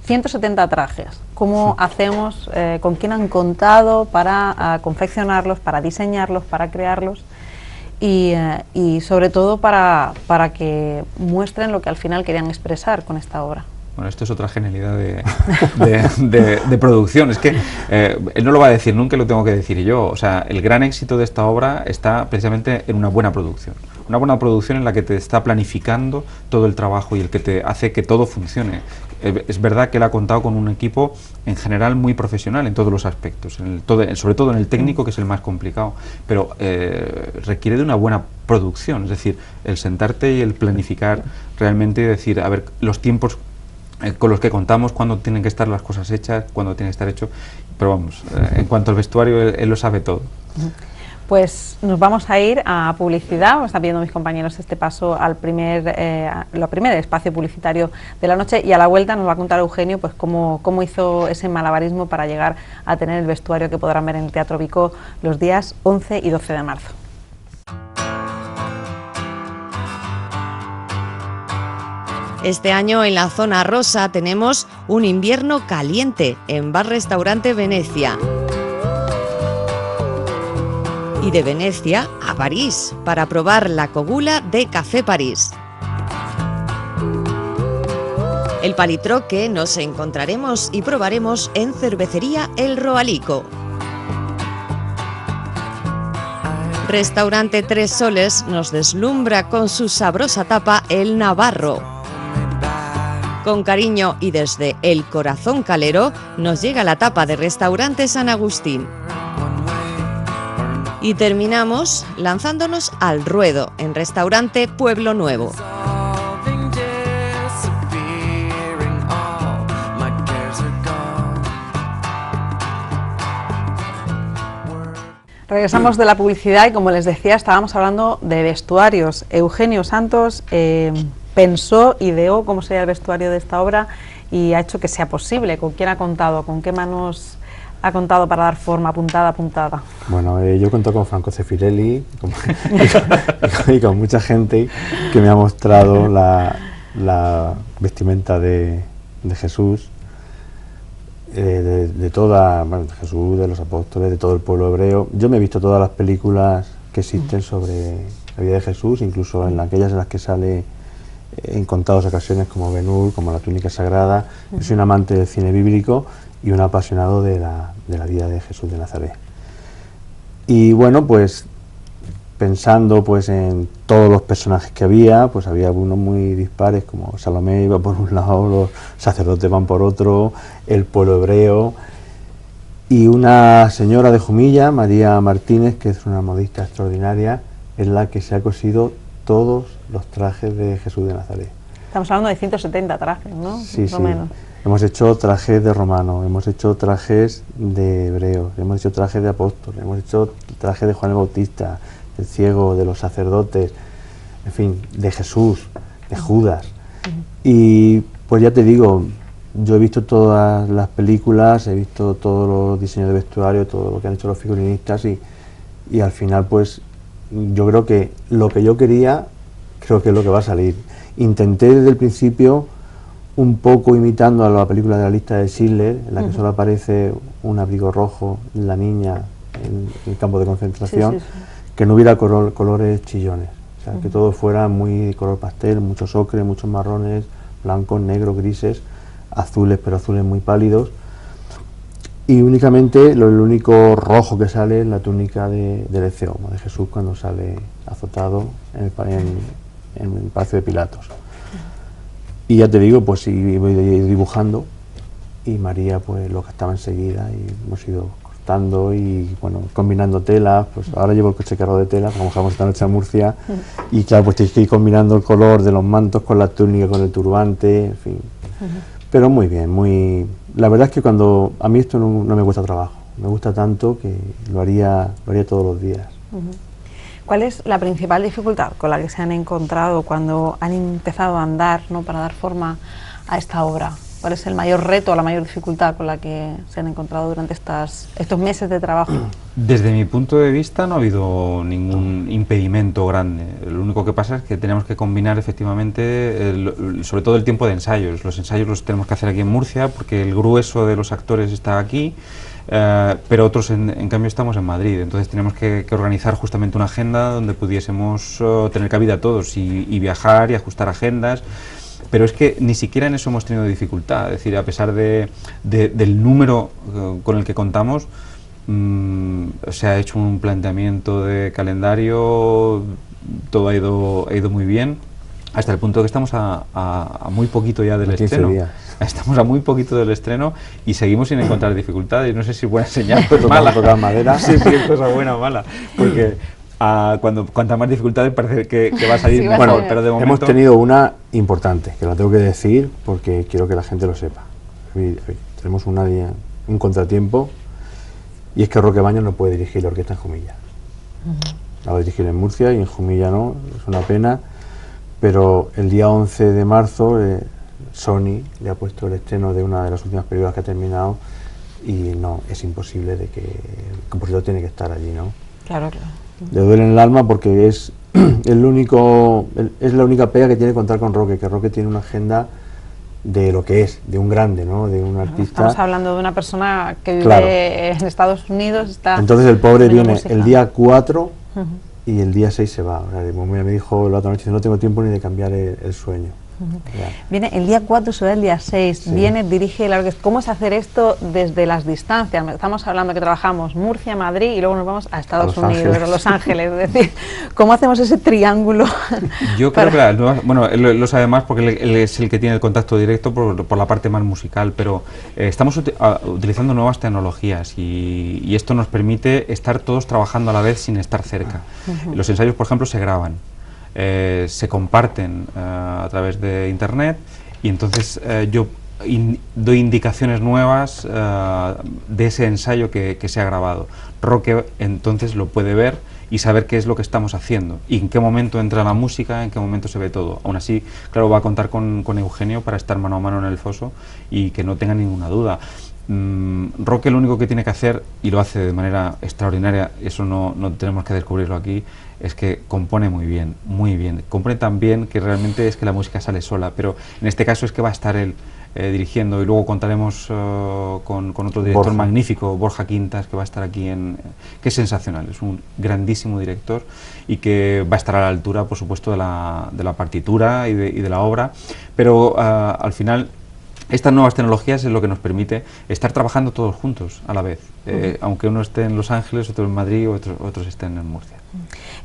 [SPEAKER 4] 170 trajes. ¿Cómo hacemos? ¿Con quién han contado para confeccionarlos, para diseñarlos, para crearlos? Y sobre todo para que muestren lo que al final querían expresar con esta obra.
[SPEAKER 3] Bueno, esto es otra genialidad de producción. Es que él no lo va a decir nunca, lo tengo que decir yo. O sea, el gran éxito de esta obra está precisamente en una buena producción. Una buena producción en la que te está planificando todo el trabajo y el que te hace que todo funcione. Es verdad que él ha contado con un equipo en general muy profesional en todos los aspectos, sobre todo en el técnico, que es el más complicado, pero requiere de una buena producción, es decir, el sentarte y el planificar realmente y decir, a ver, los tiempos con los que contamos, cuándo tienen que estar las cosas hechas, cuándo tiene que estar hecho, pero vamos, en cuanto al vestuario, él lo sabe todo.
[SPEAKER 4] Pues nos vamos a ir a publicidad. Me están pidiendo mis compañeros este paso al primer espacio publicitario de la noche, y a la vuelta nos va a contar Eugenio pues cómo hizo ese malabarismo para llegar a tener el vestuario que podrán ver en el Teatro Vico los días 11 y 12 de marzo.
[SPEAKER 5] Este año en la zona rosa tenemos un invierno caliente en Bar Restaurante Venecia. Y de Venecia a París, para probar la cogula de Café París. El palitroque nos encontraremos y probaremos en Cervecería El Roalico. Restaurante Tres Soles nos deslumbra con su sabrosa tapa El Navarro. Con cariño y desde el corazón calero nos llega la tapa de Restaurante San Agustín. Y terminamos lanzándonos al ruedo en Restaurante Pueblo Nuevo.
[SPEAKER 4] Regresamos de la publicidad y, como les decía, estábamos hablando de vestuarios. Eugenio Santos pensó, ideó cómo sería el vestuario de esta obra y ha hecho que sea posible. ¿Con quién ha contado? ¿Con qué manos ha contado para dar forma puntada a puntada?
[SPEAKER 2] Bueno, yo cuento con Franco Zeffirelli y con mucha gente que me ha mostrado la vestimenta de Jesús, de toda, bueno, de Jesús, de los apóstoles, de todo el pueblo hebreo. Yo me he visto todas las películas que existen sobre la vida de Jesús, incluso en aquellas en las que sale en contadas ocasiones, como Ben-Hur, como La túnica sagrada. Yo soy un amante del cine bíblico y un apasionado de la vida de Jesús de Nazaret. Y bueno, pues pensando pues en todos los personajes que había, pues había algunos muy dispares, como Salomé iba por un lado, los sacerdotes van por otro, el pueblo hebreo, y una señora de Jumilla, María Martínez, que es una modista extraordinaria, es la que se ha cosido todos los trajes de Jesús de Nazaret.
[SPEAKER 1] Estamos hablando de 170 trajes, ¿no?
[SPEAKER 2] Sí,
[SPEAKER 1] Más o menos.
[SPEAKER 2] Hemos hecho trajes de romanos, hemos hecho trajes de hebreos, hemos hecho trajes de apóstoles, hemos hecho trajes de Juan el Bautista, del ciego, de los sacerdotes, en fin, de Jesús, de Judas. Y pues ya te digo, yo he visto todas las películas, he visto todos los diseños de vestuario, todo lo que han hecho los figurinistas y al final pues yo creo que lo que yo quería, creo que es lo que va a salir. Intenté desde el principio, un poco imitando a la película de La lista de Schindler, en la que solo aparece un abrigo rojo, la niña en el campo de concentración, que no hubiera colores chillones, o sea, que todo fuera muy color pastel, muchos ocres, muchos marrones, blancos, negros, grises, azules, pero azules muy pálidos, y únicamente el único rojo que sale es la túnica del Ecceomo, de Jesús cuando sale azotado en el Palacio de Pilatos. Y ya te digo, pues iba dibujando, y María pues lo gastaba enseguida, y hemos ido cortando y bueno, combinando telas. Pues ahora llevo el coche cargado de telas, como vamos esta noche a Murcia, y claro, pues tienes que ir combinando el color de los mantos con la túnica, con el turbante, en fin. Pero muy bien, la verdad es que cuando a mí esto no me cuesta trabajo, me gusta tanto que lo haría todos los días.
[SPEAKER 1] ¿Cuál es la principal dificultad con la que se han encontrado cuando han empezado a andar, ¿no?, para dar forma a esta obra? ¿Cuál es el mayor reto o la mayor dificultad con la que se han encontrado durante estos meses de trabajo?
[SPEAKER 3] Desde mi punto de vista no ha habido ningún impedimento grande. Lo único que pasa es que tenemos que combinar efectivamente, sobre todo el tiempo de ensayos. Los ensayos los tenemos que hacer aquí en Murcia porque el grueso de los actores está aquí, pero otros en cambio estamos en Madrid. Entonces tenemos que organizar justamente una agenda donde pudiésemos tener cabida a todos y viajar y ajustar agendas. Pero es que ni siquiera en eso hemos tenido dificultad, es decir, a pesar del número con el que contamos, se ha hecho un planteamiento de calendario, todo ha ido muy bien, hasta el punto que estamos a muy poquito ya del estreno. Estamos a muy poquito del estreno y seguimos sin encontrar dificultades. No sé si es buena señal o mala.
[SPEAKER 2] Tocar madera.
[SPEAKER 3] Sí, sí, es cosa buena o mala, porque cuanta más dificultades parece que va a salir mejor,
[SPEAKER 2] bueno,
[SPEAKER 3] pero de momento
[SPEAKER 2] hemos tenido una importante, que la tengo que decir porque quiero que la gente lo sepa. Tenemos un contratiempo, y es que Roque Baños no puede dirigir la orquesta en Jumilla. La va a dirigir en Murcia y en Jumilla no, es una pena, pero el día 11 de marzo Sony le ha puesto el estreno de una de las últimas películas que ha terminado y no, es imposible de que el compositor tiene que estar allí, ¿no?
[SPEAKER 1] Claro, claro.
[SPEAKER 2] Le duele en el alma porque es la única pega que tiene contar con Roque, que Roque tiene una agenda de lo que es, de un grande, ¿no?, de un artista. Estamos
[SPEAKER 1] hablando de una persona que vive en Estados Unidos.
[SPEAKER 2] Entonces el pobre viene el día 4 y el día 6 se va. O sea, me dijo la otra noche, no tengo tiempo ni de cambiar el sueño.
[SPEAKER 1] Viene el día 4, se va el día 6, sí. Viene, dirige la orquesta. ¿Cómo es hacer esto desde las distancias? Estamos hablando que trabajamos Murcia, Madrid y luego nos vamos a Estados Unidos, a Los Ángeles. Es decir, ¿cómo hacemos ese triángulo?
[SPEAKER 3] Yo creo que, bueno, él lo sabe más porque él es el que tiene el contacto directo por la parte más musical, pero estamos utilizando nuevas tecnologías y esto nos permite estar todos trabajando a la vez sin estar cerca. Los ensayos, por ejemplo, se graban. Se comparten a través de internet y entonces yo doy indicaciones nuevas de ese ensayo que se ha grabado. Roque entonces lo puede ver y saber qué es lo que estamos haciendo y en qué momento entra la música, en qué momento se ve todo. Aún así, claro, va a contar con Eugenio para estar mano a mano en el foso y que no tenga ninguna duda. Roque lo único que tiene que hacer, y lo hace de manera extraordinaria, eso no tenemos que descubrirlo aquí, es que compone muy bien, compone tan bien que realmente es que la música sale sola, pero en este caso es que va a estar él dirigiendo, y luego contaremos con otro director magnífico, Borja Quintas, que va a estar aquí, que es sensacional, es un grandísimo director y que va a estar a la altura, por supuesto, de la partitura y de la obra, pero al final estas nuevas tecnologías es lo que nos permite estar trabajando todos juntos a la vez, aunque uno esté en Los Ángeles, otro en Madrid, otros estén en Murcia.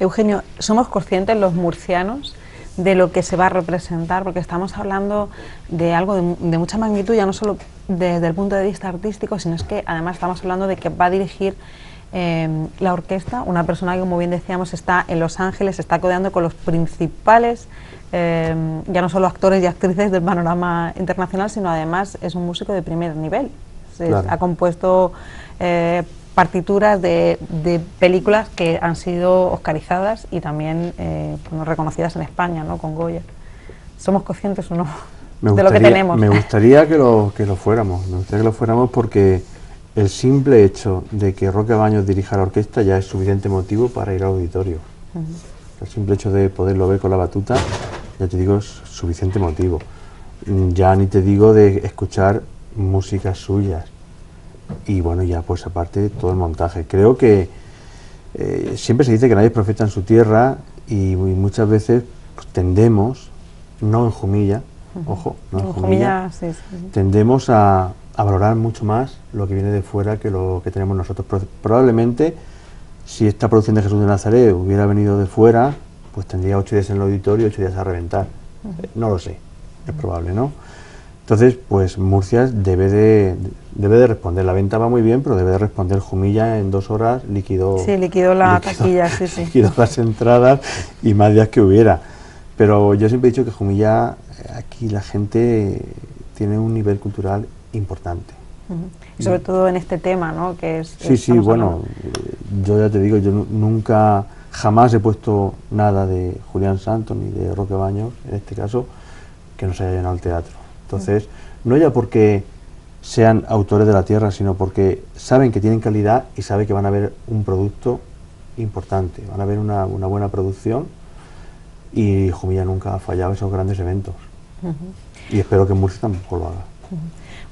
[SPEAKER 1] Eugenio, ¿somos conscientes los murcianos de lo que se va a representar? Porque estamos hablando de algo de mucha magnitud, ya no solo desde el punto de vista artístico, sino es que además estamos hablando de que va a dirigir la orquesta, una persona que, como bien decíamos, está en Los Ángeles, está codeando con los principales, ya no solo actores y actrices del panorama internacional, sino además es un músico de primer nivel. Claro. Ha compuesto partituras de películas que han sido oscarizadas y también bueno, reconocidas en España, ¿no? Con Goya. ¿Somos conscientes o no de lo que tenemos?
[SPEAKER 2] Me gustaría que lo fuéramos, porque el simple hecho de que Roque Baños dirija la orquesta ya es suficiente motivo para ir al auditorio. El simple hecho de poderlo ver con la batuta, ya te digo, es suficiente motivo. Ya ni te digo de escuchar músicas suyas. Y bueno, ya pues aparte todo el montaje. Creo que siempre se dice que nadie es profeta en su tierra y muchas veces pues, tendemos, no en Jumilla, ojo, no en Jumilla, sí. Tendemos a valorar mucho más lo que viene de fuera que lo que tenemos nosotros. Probablemente si esta producción de Jesús de Nazaret hubiera venido de fuera, pues tendría 8 días en el auditorio y 8 días a reventar. No lo sé, es probable, ¿no? Entonces, pues Murcia debe de responder. La venta va muy bien, pero debe de responder. Jumilla en 2 horas liquidó
[SPEAKER 1] la taquilla, sí.
[SPEAKER 2] Liquidó las entradas y más días que hubiera. Pero yo siempre he dicho que Jumilla, aquí la gente tiene un nivel cultural importante.
[SPEAKER 1] Y sobre todo en este tema, ¿no? Que es,
[SPEAKER 2] sí, bueno, yo ya te digo, yo nunca, jamás he puesto nada de Julián Santos ni de Roque Baños, en este caso, que no se haya llenado el teatro. Entonces, no ya porque sean autores de la tierra, sino porque saben que tienen calidad y saben que van a ver un producto importante, van a ver una buena producción, y Jumilla nunca ha fallado esos grandes eventos. Y espero que Murcia tampoco lo haga.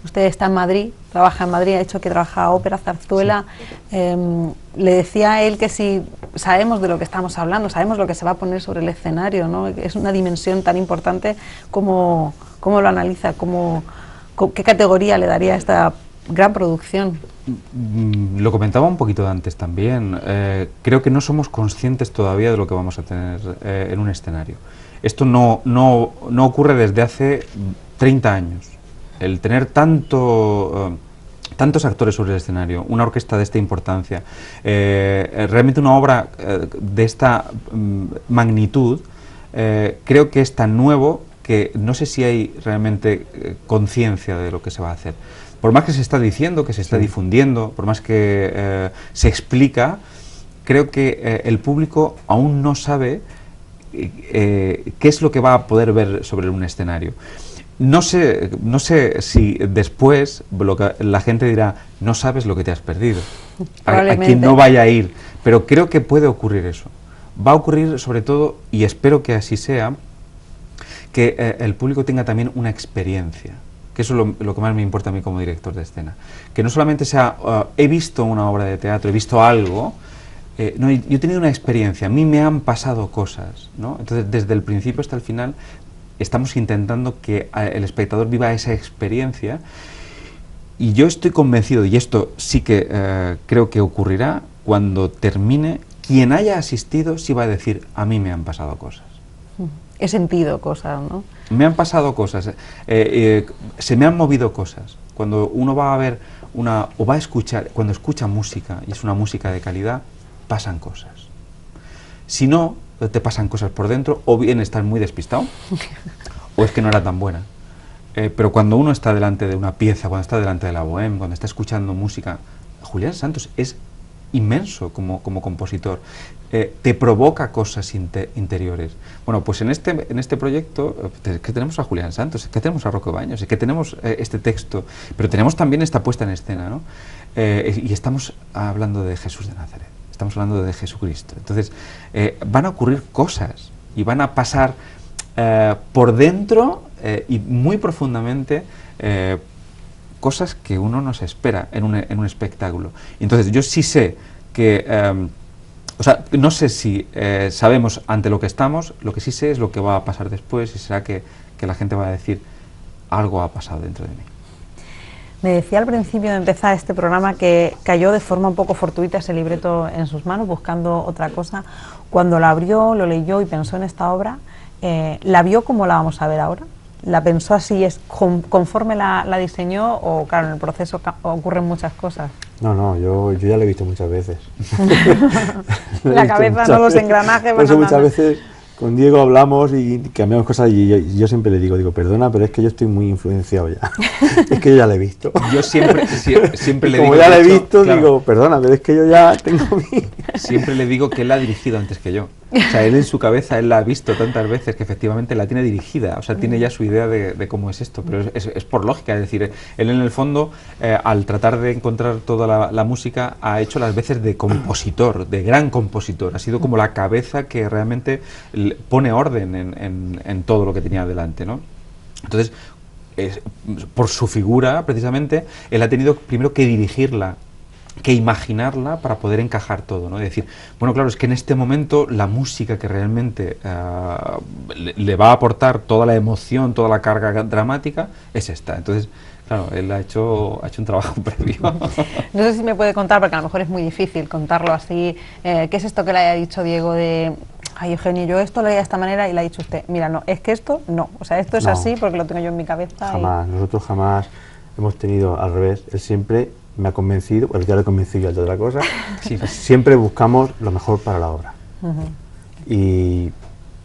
[SPEAKER 1] Usted está en Madrid, trabaja en Madrid, ha dicho que trabaja ópera, zarzuela. Sí. Le decía a él que si sabemos de lo que estamos hablando, sabemos lo que se va a poner sobre el escenario, ¿no? Es una dimensión tan importante. ¿Cómo lo analiza? ¿Qué categoría le daría a esta gran producción?
[SPEAKER 3] Lo comentaba un poquito antes también. Creo que no somos conscientes todavía de lo que vamos a tener en un escenario. Esto no ocurre desde hace 30 años. El tener tantos actores sobre el escenario, una orquesta de esta importancia, realmente una obra de esta magnitud, creo que es tan nuevo que no sé si hay realmente conciencia de lo que se va a hacer. Por más que se está diciendo, que se está difundiendo, por más que se explica, creo que el público aún no sabe qué es lo que va a poder ver sobre un escenario. No sé si después la gente dirá, no sabes lo que te has perdido, a quien no vaya a ir, pero creo que puede ocurrir eso. Va a ocurrir sobre todo, y espero que así sea, que el público tenga también una experiencia, que eso es lo que más me importa a mí como director de escena. Que no solamente sea, he visto una obra de teatro, he visto algo, no, yo he tenido una experiencia, a mí me han pasado cosas, ¿no? Entonces, desde el principio hasta el final, estamos intentando que el espectador viva esa experiencia, y yo estoy convencido, y esto sí que creo que ocurrirá, cuando termine, quien haya asistido sí va a decir, a mí me han pasado cosas.
[SPEAKER 1] He sentido cosas, ¿no?
[SPEAKER 3] Me han pasado cosas, se me han movido cosas. Cuando uno va a ver o va a escuchar, cuando escucha música, y es una música de calidad, pasan cosas. Si no, te pasan cosas por dentro, o bien estás muy despistado, o es que no era tan buena. Pero cuando uno está delante de una pieza, cuando está delante de la bohème, cuando está escuchando música, Julián Santos es inmenso como compositor, te provoca cosas interiores. Bueno, pues en este proyecto que tenemos a Julián Santos, que tenemos a Roque Baños, que tenemos este texto, pero tenemos también esta puesta en escena, ¿no? Y estamos hablando de Jesús de Nazaret, estamos hablando de Jesucristo. Entonces, van a ocurrir cosas y van a pasar por dentro y muy profundamente cosas que uno no se espera en un espectáculo. Entonces yo sí sé que, o sea, no sé si sabemos ante lo que estamos, lo que sí sé es lo que va a pasar después y será que la gente va a decir algo ha pasado dentro de mí.
[SPEAKER 1] Me decía al principio de empezar este programa que cayó de forma un poco fortuita ese libreto en sus manos buscando otra cosa. Cuando lo abrió, lo leyó y pensó en esta obra, ¿la vio como la vamos a ver ahora? ¿La pensó así, es conforme la diseñó o claro, en el proceso ocurren muchas cosas?
[SPEAKER 2] No, yo ya la he visto muchas veces.
[SPEAKER 1] La cabeza, no los engranajes.
[SPEAKER 2] Por eso muchas veces con Diego hablamos y cambiamos cosas y yo siempre le digo, perdona, pero es que yo estoy muy influenciado ya. Es que yo ya la he visto.
[SPEAKER 3] Yo siempre le digo...
[SPEAKER 2] Como ya la he visto, claro, digo, perdona, pero es que yo ya tengo mi...
[SPEAKER 3] Siempre le digo que él la ha dirigido antes que yo. O sea, él en su cabeza, él la ha visto tantas veces que efectivamente la tiene dirigida. O sea, tiene ya su idea de cómo es esto. Pero es por lógica, es decir, él en el fondo, al tratar de encontrar toda la música, ha hecho las veces de compositor, de gran compositor. Ha sido como la cabeza que realmente pone orden en todo lo que tenía delante, ¿no? Entonces, por su figura, precisamente, él ha tenido primero que dirigirla, que imaginarla para poder encajar todo, ¿no? Es decir, bueno, claro, es que en este momento la música que realmente le va a aportar toda la emoción, toda la carga dramática, es esta. Entonces, claro, él ha hecho un trabajo previo.
[SPEAKER 1] No sé si me puede contar, porque a lo mejor es muy difícil contarlo así, ¿qué es esto que le haya dicho Diego de... Ay, Eugenio, yo esto lo leía de esta manera y le ha dicho usted, mira, no, es que esto no, o sea, esto es así porque lo tengo yo en mi cabeza.
[SPEAKER 2] Jamás, nosotros jamás hemos tenido al revés, él siempre me ha convencido, pues ya le he convencido de otra cosa, sí. Siempre buscamos lo mejor para la obra. Y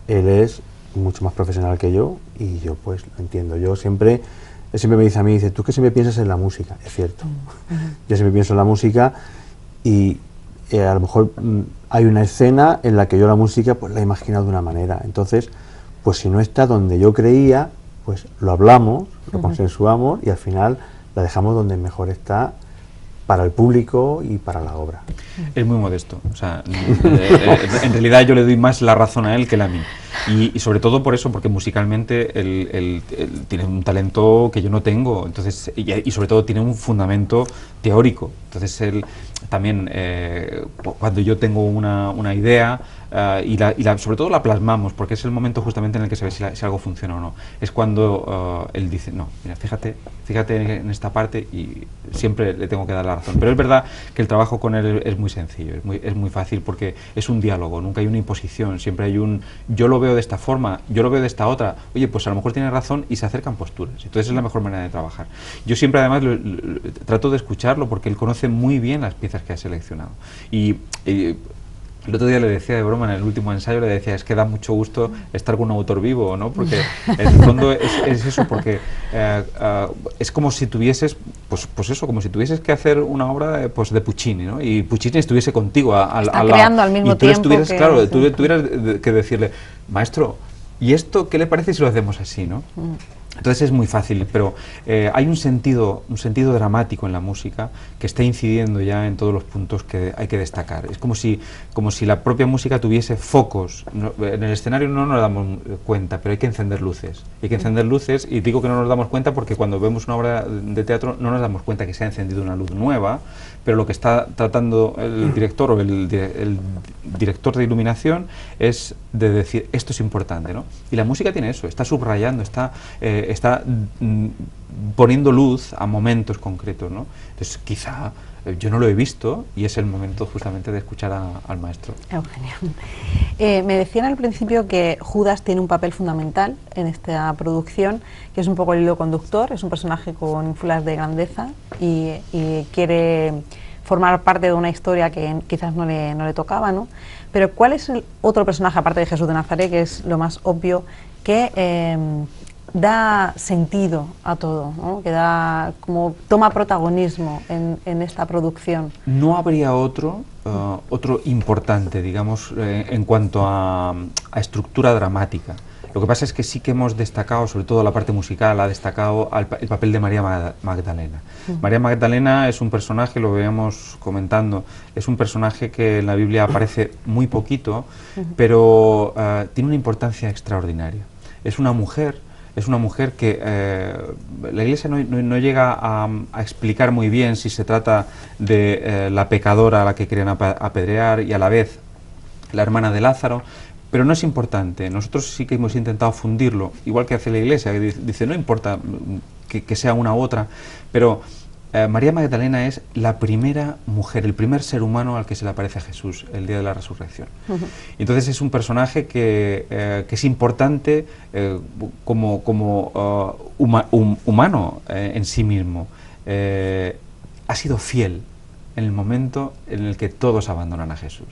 [SPEAKER 2] él es mucho más profesional que yo y yo pues lo entiendo, él siempre me dice a mí, dice, tú que siempre piensas en la música, es cierto, yo siempre pienso en la música y a lo mejor hay una escena en la que yo la música pues la he imaginado de una manera, entonces pues si no está donde yo creía, pues lo hablamos, lo consensuamos y al final la dejamos donde mejor está para el público y para la obra.
[SPEAKER 3] Es muy modesto, o sea, en realidad yo le doy más la razón a él que a mí. Y sobre todo por eso, porque musicalmente él tiene un talento que yo no tengo, entonces y sobre todo tiene un fundamento teórico. Entonces él también, cuando yo tengo una idea sobre todo la plasmamos, porque es el momento justamente en el que se ve si algo funciona o no. Es cuando él dice, no, mira, fíjate en esta parte y siempre le tengo que dar la razón. Pero es verdad que el trabajo con él es muy sencillo, es muy fácil porque es un diálogo, nunca hay una imposición, siempre hay yo lo veo de esta forma, yo lo veo de esta otra, oye, pues a lo mejor tiene razón y se acercan posturas. Entonces es la mejor manera de trabajar. Yo siempre además trato de escucharlo porque él conoce muy bien las piezas que ha seleccionado. Y el otro día le decía de broma, en el último ensayo le decía, es que da mucho gusto estar con un autor vivo, ¿no? Porque en el fondo es eso, porque es como si tuvieses, pues eso, como si tuvieses que hacer una obra pues de Puccini, ¿no? Y Puccini estuviese contigo
[SPEAKER 1] creando al mismo tiempo.
[SPEAKER 3] Claro, tú tuvieras que decirle, maestro, ¿y esto qué le parece si lo hacemos así, no? Entonces es muy fácil, pero hay un sentido dramático en la música que está incidiendo ya en todos los puntos que hay que destacar. Es como si la propia música tuviese focos. En el escenario no nos damos cuenta, pero hay que encender luces. Hay que encender luces, y digo que no nos damos cuenta porque cuando vemos una obra de teatro no nos damos cuenta que se ha encendido una luz nueva, pero lo que está tratando el director o el director de iluminación es de decir, esto es importante, ¿no? Y la música tiene eso, está subrayando, está poniendo luz a momentos concretos, ¿no? Entonces quizá yo no lo he visto y es el momento justamente de escuchar al maestro.
[SPEAKER 1] Eugenio, me decían al principio que Judas tiene un papel fundamental en esta producción, que es un poco el hilo conductor, es un personaje con ínfulas de grandeza y quiere formar parte de una historia que quizás no le tocaba, ¿no? Pero ¿cuál es el otro personaje, aparte de Jesús de Nazaret, que es lo más obvio, que da sentido a todo, ¿no? Que toma protagonismo en esta producción?
[SPEAKER 3] No habría otro importante, digamos, en cuanto a estructura dramática. Lo que pasa es que sí que hemos destacado, sobre todo la parte musical, ha destacado el papel de María Magdalena. María Magdalena es un personaje, lo veíamos comentando, es un personaje que en la Biblia aparece muy poquito, pero tiene una importancia extraordinaria. Es una mujer es una mujer que la Iglesia no llega a explicar muy bien si se trata de la pecadora a la que querían apedrear y a la vez la hermana de Lázaro, pero no es importante. Nosotros sí que hemos intentado fundirlo, igual que hace la Iglesia, que dice no importa que sea una u otra, pero María Magdalena es la primera mujer, el primer ser humano al que se le aparece a Jesús el día de la resurrección. Entonces es un personaje que es importante como humano en sí mismo. Ha sido fiel en el momento en el que todos abandonan a Jesús.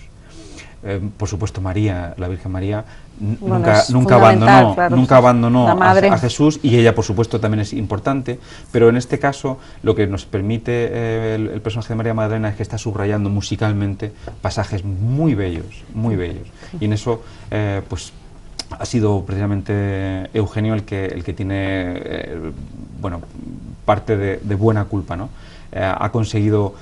[SPEAKER 3] Por supuesto, María, la Virgen María, nunca abandonó a Jesús, y ella, por supuesto, también es importante, pero en este caso lo que nos permite el personaje de María Magdalena es que está subrayando musicalmente pasajes muy bellos, y en eso pues ha sido precisamente Eugenio el que tiene bueno, parte de buena culpa, ¿no? Ha conseguido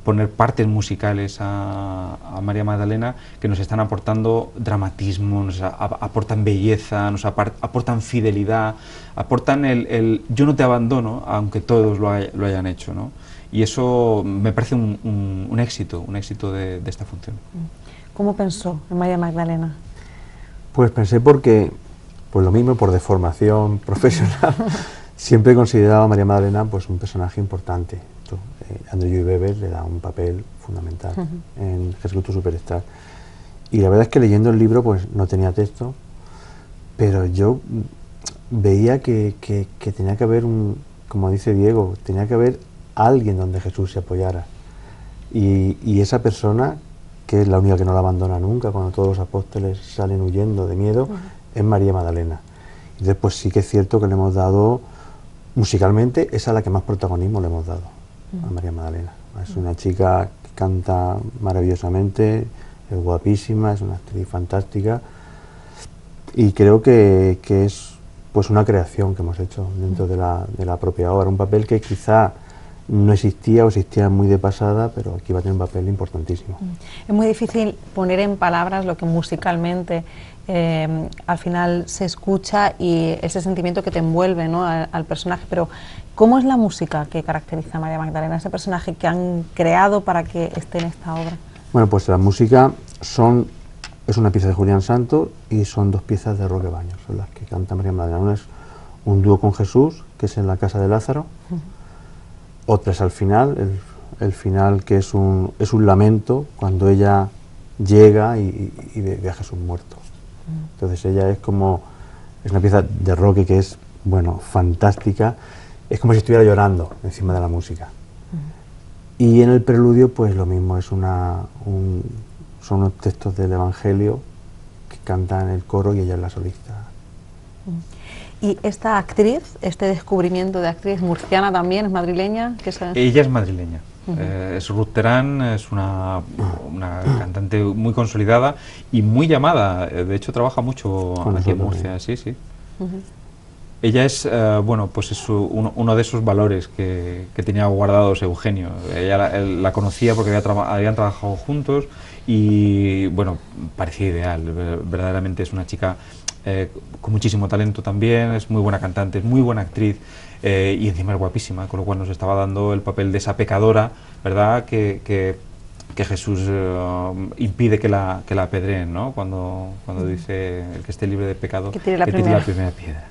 [SPEAKER 3] poner partes musicales a María Magdalena que nos están aportando dramatismo, nos aportan belleza, nos aportan fidelidad, aportan el yo no te abandono, aunque todos lo hayan hecho, ¿no? Y eso me parece un éxito de esta función.
[SPEAKER 1] ¿Cómo pensó en María Magdalena?
[SPEAKER 2] Pues pensé porque, pues lo mismo, por deformación profesional, siempre he considerado a María Magdalena pues un personaje importante. Andrew Lloyd Webber le da un papel fundamental en Jesucristo Superstar. Y la verdad es que leyendo el libro pues no tenía texto, pero yo veía que tenía que haber como dice Diego, tenía que haber alguien donde Jesús se apoyara. Y esa persona, que es la única que no la abandona nunca, cuando todos los apóstoles salen huyendo de miedo, es María Magdalena. Entonces pues sí que es cierto que le hemos dado, musicalmente, esa es la que más protagonismo le hemos dado a María Magdalena. Es una chica que canta maravillosamente, es guapísima, es una actriz fantástica, y creo que es pues una creación que hemos hecho dentro de la propia obra, un papel que quizá no existía o existía muy de pasada, pero aquí va a tener un papel importantísimo.
[SPEAKER 1] Es muy difícil poner en palabras lo que musicalmente al final se escucha y ese sentimiento que te envuelve, ¿no?, al personaje, pero ¿cómo es la música que caracteriza a María Magdalena, ese personaje que han creado para que esté en esta obra?
[SPEAKER 2] Bueno, pues la música es una pieza de Julián Santos y son dos piezas de Roque Baños, son las que canta María Magdalena. Una es un dúo con Jesús, que es en la casa de Lázaro, otra es al final, el final que es un lamento cuando ella llega y ve a Jesús muerto. Entonces ella es una pieza de Roque que es, bueno, fantástica, es como si estuviera llorando encima de la música. Y en el preludio pues lo mismo, son unos textos del Evangelio que cantan el coro y ella es la solista.
[SPEAKER 1] ¿Y esta actriz, este descubrimiento de actriz murciana también, es madrileña?
[SPEAKER 3] Ella es madrileña. Es Ruth Terán, es una cantante muy consolidada y muy llamada. De hecho, trabaja mucho aquí en Murcia. Sí. Ella es, bueno, pues es uno de esos valores que tenía guardados Eugenio. Él la conocía porque habían trabajado juntos y, bueno, parecía ideal. Verdaderamente es una chica con muchísimo talento también, es muy buena cantante, es muy buena actriz. Y encima es guapísima, con lo cual nos estaba dando el papel de esa pecadora, ¿verdad?, que Jesús impide que la apedreen, ¿no?, cuando dice el que esté libre de pecado, que tire la primera piedra.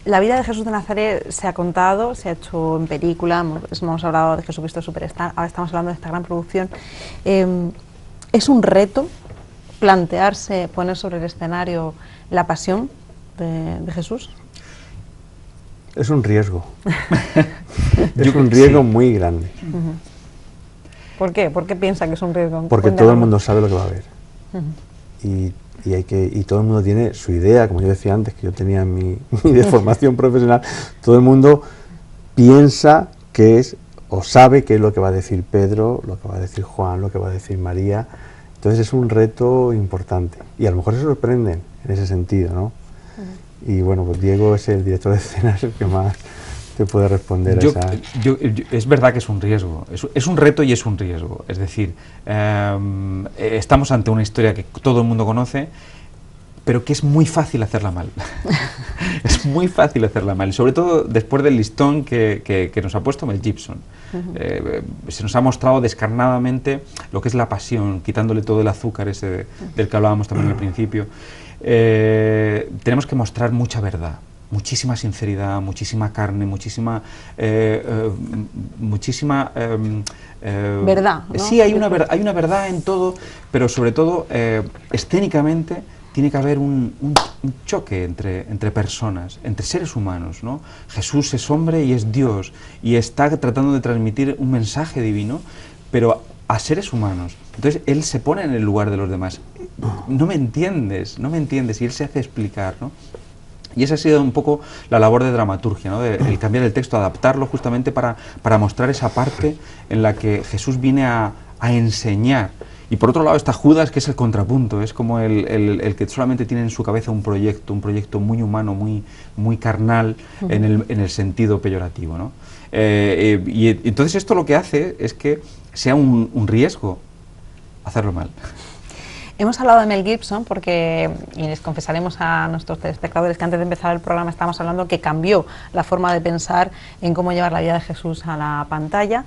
[SPEAKER 1] La vida de Jesús de Nazaret se ha contado, se ha hecho en película, hemos hablado de Jesucristo Superstar, ahora estamos hablando de esta gran producción. ¿Es un reto plantearse, poner sobre el escenario la pasión de Jesús?
[SPEAKER 2] Es un riesgo. Es un riesgo muy grande.
[SPEAKER 1] ¿Por qué? ¿Por qué piensa que es un riesgo?
[SPEAKER 2] Porque todo el mundo sabe lo que va a haber. Y todo el mundo tiene su idea, como yo decía antes, que yo tenía mi deformación profesional. Todo el mundo piensa que es, o sabe qué es lo que va a decir Pedro, lo que va a decir Juan, lo que va a decir María. Entonces es un reto importante. Y a lo mejor se sorprenden en ese sentido, ¿no? Y bueno, pues Diego es el director de escena, el que más te puede responder a esa...
[SPEAKER 3] Es verdad que es un riesgo, es un reto y es un riesgo. Es decir, estamos ante una historia que todo el mundo conoce, pero que es muy fácil hacerla mal. Es muy fácil hacerla mal, sobre todo después del listón que nos ha puesto Mel Gibson. Se nos ha mostrado descarnadamente lo que es la pasión, quitándole todo el azúcar ese del que hablábamos también al principio. Tenemos que mostrar mucha verdad, muchísima sinceridad, muchísima carne, muchísima
[SPEAKER 1] verdad, ¿no?
[SPEAKER 3] Sí, hay una verdad en todo, pero sobre todo escénicamente tiene que haber un choque entre personas, entre seres humanos, ¿no? Jesús es hombre y es Dios, y está tratando de transmitir un mensaje divino, pero a seres humanos. Entonces él se pone en el lugar de los demás. No me entiendes, y él se hace explicar, ¿no? Y esa ha sido un poco la labor de dramaturgia, ¿no? El cambiar el texto, adaptarlo justamente para mostrar esa parte en la que Jesús viene a enseñar. Y por otro lado está Judas, que es el contrapunto, es como el que solamente tiene en su cabeza un proyecto muy humano, muy carnal, en el sentido peyorativo, ¿no? Y entonces esto lo que hace es que sea un riesgo hacerlo mal.
[SPEAKER 1] Hemos hablado de Mel Gibson porque, y les confesaremos a nuestros telespectadores que antes de empezar el programa estábamos hablando que cambió la forma de pensar en cómo llevar la vida de Jesús a la pantalla.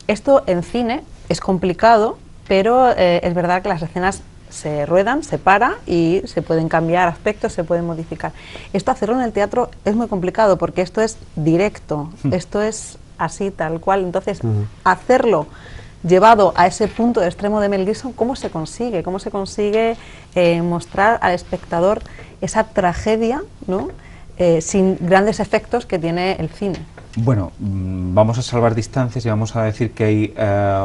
[SPEAKER 1] Esto en cine es complicado, pero es verdad que las escenas se ruedan, se para y se pueden cambiar aspectos, se pueden modificar. Esto hacerlo en el teatro es muy complicado porque esto es directo, esto es así, tal cual. Entonces, hacerlo llevado a ese punto de extremo de Mel Gibson, ¿cómo se consigue? ¿Cómo se consigue mostrar al espectador esa tragedia, ¿no? Sin grandes efectos que tiene el cine?
[SPEAKER 3] Bueno, vamos a salvar distancias y vamos a decir que hay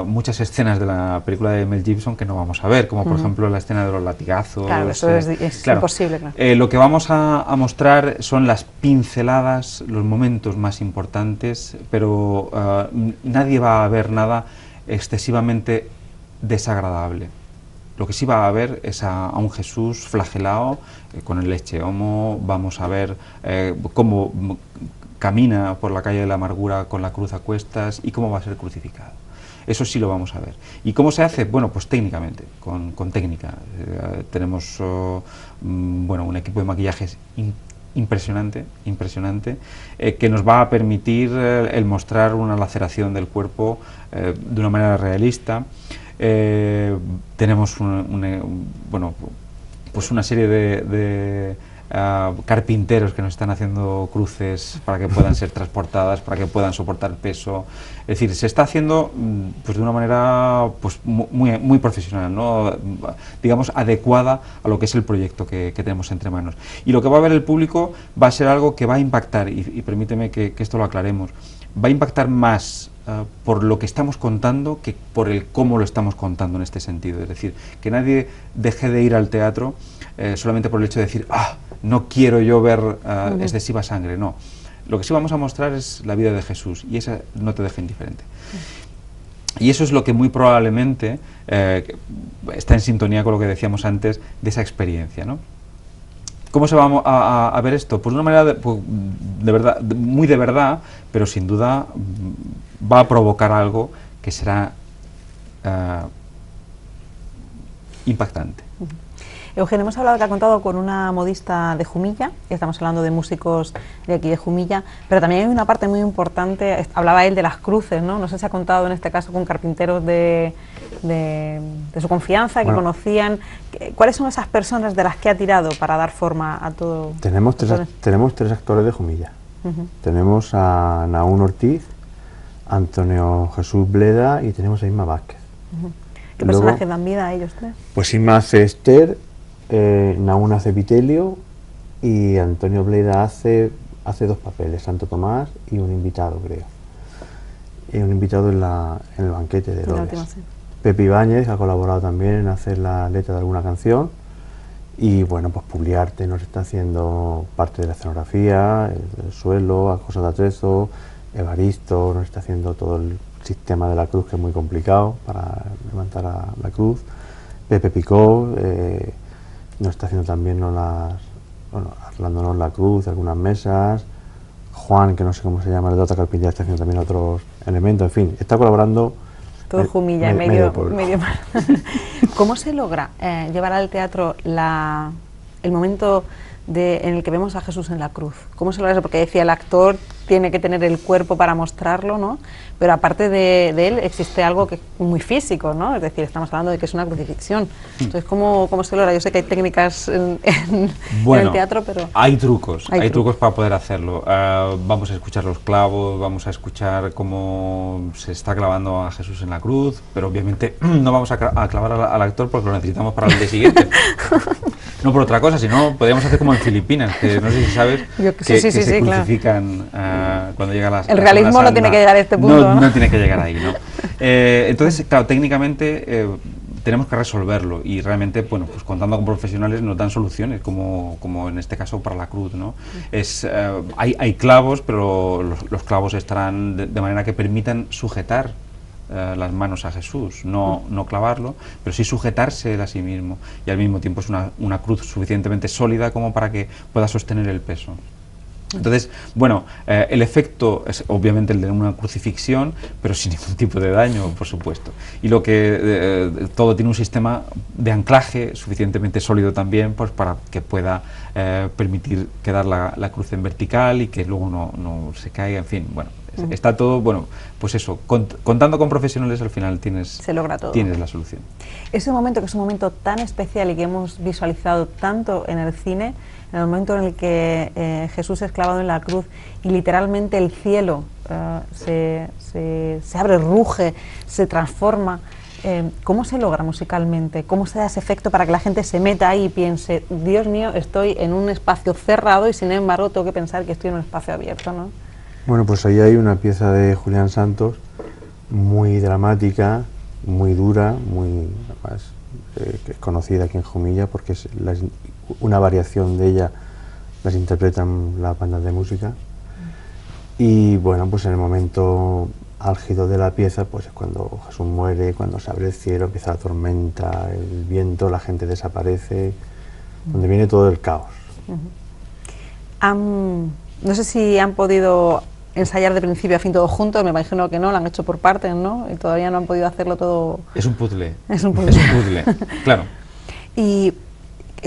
[SPEAKER 3] muchas escenas de la película de Mel Gibson que no vamos a ver, como por ejemplo la escena de los latigazos.
[SPEAKER 1] Claro, eso es
[SPEAKER 3] claro,
[SPEAKER 1] imposible. Claro.
[SPEAKER 3] Lo que vamos a mostrar son las pinceladas, los momentos más importantes, pero nadie va a ver nada excesivamente desagradable. Lo que sí va a haber es a un Jesús flagelado con el leche homo. Vamos a ver cómo camina por la calle de la amargura con la cruz a cuestas y cómo va a ser crucificado. Eso sí lo vamos a ver. ¿Y cómo se hace? Bueno, pues técnicamente, con técnica. Tenemos bueno, un equipo de maquillajes impresionante, que nos va a permitir el mostrar una laceración del cuerpo de una manera realista. Tenemos bueno, pues una serie de carpinteros que nos están haciendo cruces para que puedan ser transportadas, para que puedan soportar peso. Es decir, se está haciendo pues de una manera pues muy profesional, ¿no? Digamos adecuada a lo que es el proyecto que tenemos entre manos. Y lo que va a ver el público va a ser algo que va a impactar, y permíteme que esto lo aclaremos, va a impactar más por lo que estamos contando que por el cómo lo estamos contando en este sentido. Es decir, que nadie deje de ir al teatro solamente por el hecho de decir, no quiero yo ver excesiva sangre. No, lo que sí vamos a mostrar es la vida de Jesús, y esa no te deja indiferente. Y eso es lo que muy probablemente está en sintonía con lo que decíamos antes de esa experiencia, ¿no? ¿Cómo se va a ver esto? Pues de una manera de verdad, muy de verdad, pero sin duda va a provocar algo que será impactante.
[SPEAKER 1] Eugenio, hemos hablado que ha contado con una modista de Jumilla, estamos hablando de músicos de aquí de Jumilla, pero también hay una parte muy importante, hablaba él de las cruces, ¿no? No sé si ha contado en este caso con carpinteros de su confianza, que conocían. ¿Cuáles son esas personas de las que ha tirado para dar forma a todo?
[SPEAKER 2] Tenemos tres actores de Jumilla. Tenemos a Naún Ortiz, Antonio Jesús Bleda y tenemos a Inma Vázquez.
[SPEAKER 1] ¿Qué personajes dan vida a ellos tres?
[SPEAKER 2] Pues Inma hace Esther, Naún hace Vitelio y Antonio Bleda hace dos papeles, Santo Tomás y un invitado, creo. Un invitado en el banquete de Herodes. Pepe Ibáñez ha colaborado también en hacer la letra de alguna canción, y bueno, pues Publiarte nos está haciendo parte de la escenografía, el suelo, Acosa de Atrezo, Evaristo nos está haciendo todo el sistema de la cruz, que es muy complicado para levantar la cruz. Pepe Picó nos está haciendo también arreglándonos la cruz, algunas mesas. Juan, que no sé cómo se llama, el de otra carpintería, está haciendo también otros elementos. En fin, está colaborando
[SPEAKER 1] todo Jumilla, medio. ¿Cómo se logra llevar al teatro el momento en el que vemos a Jesús en la cruz. ¿Cómo se logra eso? Porque decía, el actor tiene que tener el cuerpo para mostrarlo, ¿no? Pero aparte de él existe algo que es muy físico, ¿no? Es decir, estamos hablando de que es una crucifixión. Entonces, ¿cómo se logra? Yo sé que hay técnicas en el teatro, pero...
[SPEAKER 3] Hay trucos para poder hacerlo. Vamos a escuchar los clavos, vamos a escuchar cómo se está clavando a Jesús en la cruz, pero obviamente no vamos a clavar al actor porque lo necesitamos para el día siguiente. No por otra cosa, sino podríamos hacer como en Filipinas, que no sé si sabes que se crucifican cuando llega
[SPEAKER 1] el realismo no tiene que llegar a este punto,
[SPEAKER 3] no tiene que llegar ahí, ¿no? Entonces, claro, técnicamente tenemos que resolverlo y realmente, bueno, pues contando con profesionales nos dan soluciones, como en este caso para la cruz, ¿no? Hay clavos, pero los clavos estarán de manera que permitan sujetar las manos a Jesús, no clavarlo, pero sí sujetarse a sí mismo, y al mismo tiempo es una cruz suficientemente sólida como para que pueda sostener el peso. Entonces, bueno, el efecto es obviamente el de una crucifixión, pero sin ningún tipo de daño, por supuesto. Y lo que todo tiene un sistema de anclaje suficientemente sólido también, pues para que pueda permitir quedar la cruz en vertical y que luego no se caiga, en fin, bueno. Está todo, bueno, pues eso, contando con profesionales al final
[SPEAKER 1] se logra todo.
[SPEAKER 3] Tienes la solución.
[SPEAKER 1] Ese momento que es un momento tan especial y que hemos visualizado tanto en el cine, en el momento en el que Jesús es clavado en la cruz y literalmente el cielo se abre, ruge, se transforma. ¿Cómo se logra musicalmente? ¿Cómo se da ese efecto para que la gente se meta ahí y piense, Dios mío, estoy en un espacio cerrado y sin embargo tengo que pensar que estoy en un espacio abierto, ¿no?
[SPEAKER 2] Bueno, pues ahí hay una pieza de Julián Santos muy dramática, muy dura, muy además, que es conocida aquí en Jumilla porque es una variación de ella, las interpretan las bandas de música. Y bueno, pues en el momento álgido de la pieza, pues es cuando Jesús muere, cuando se abre el cielo, empieza la tormenta, el viento, la gente desaparece, donde viene todo el caos.
[SPEAKER 1] No sé si han podido ensayar de principio a fin todo juntos, me imagino que no, lo han hecho por partes, ¿no? Y todavía no han podido hacerlo todo...
[SPEAKER 3] Es un puzzle.
[SPEAKER 1] Es un puzzle.
[SPEAKER 3] Es un puzzle, claro.
[SPEAKER 1] ¿Y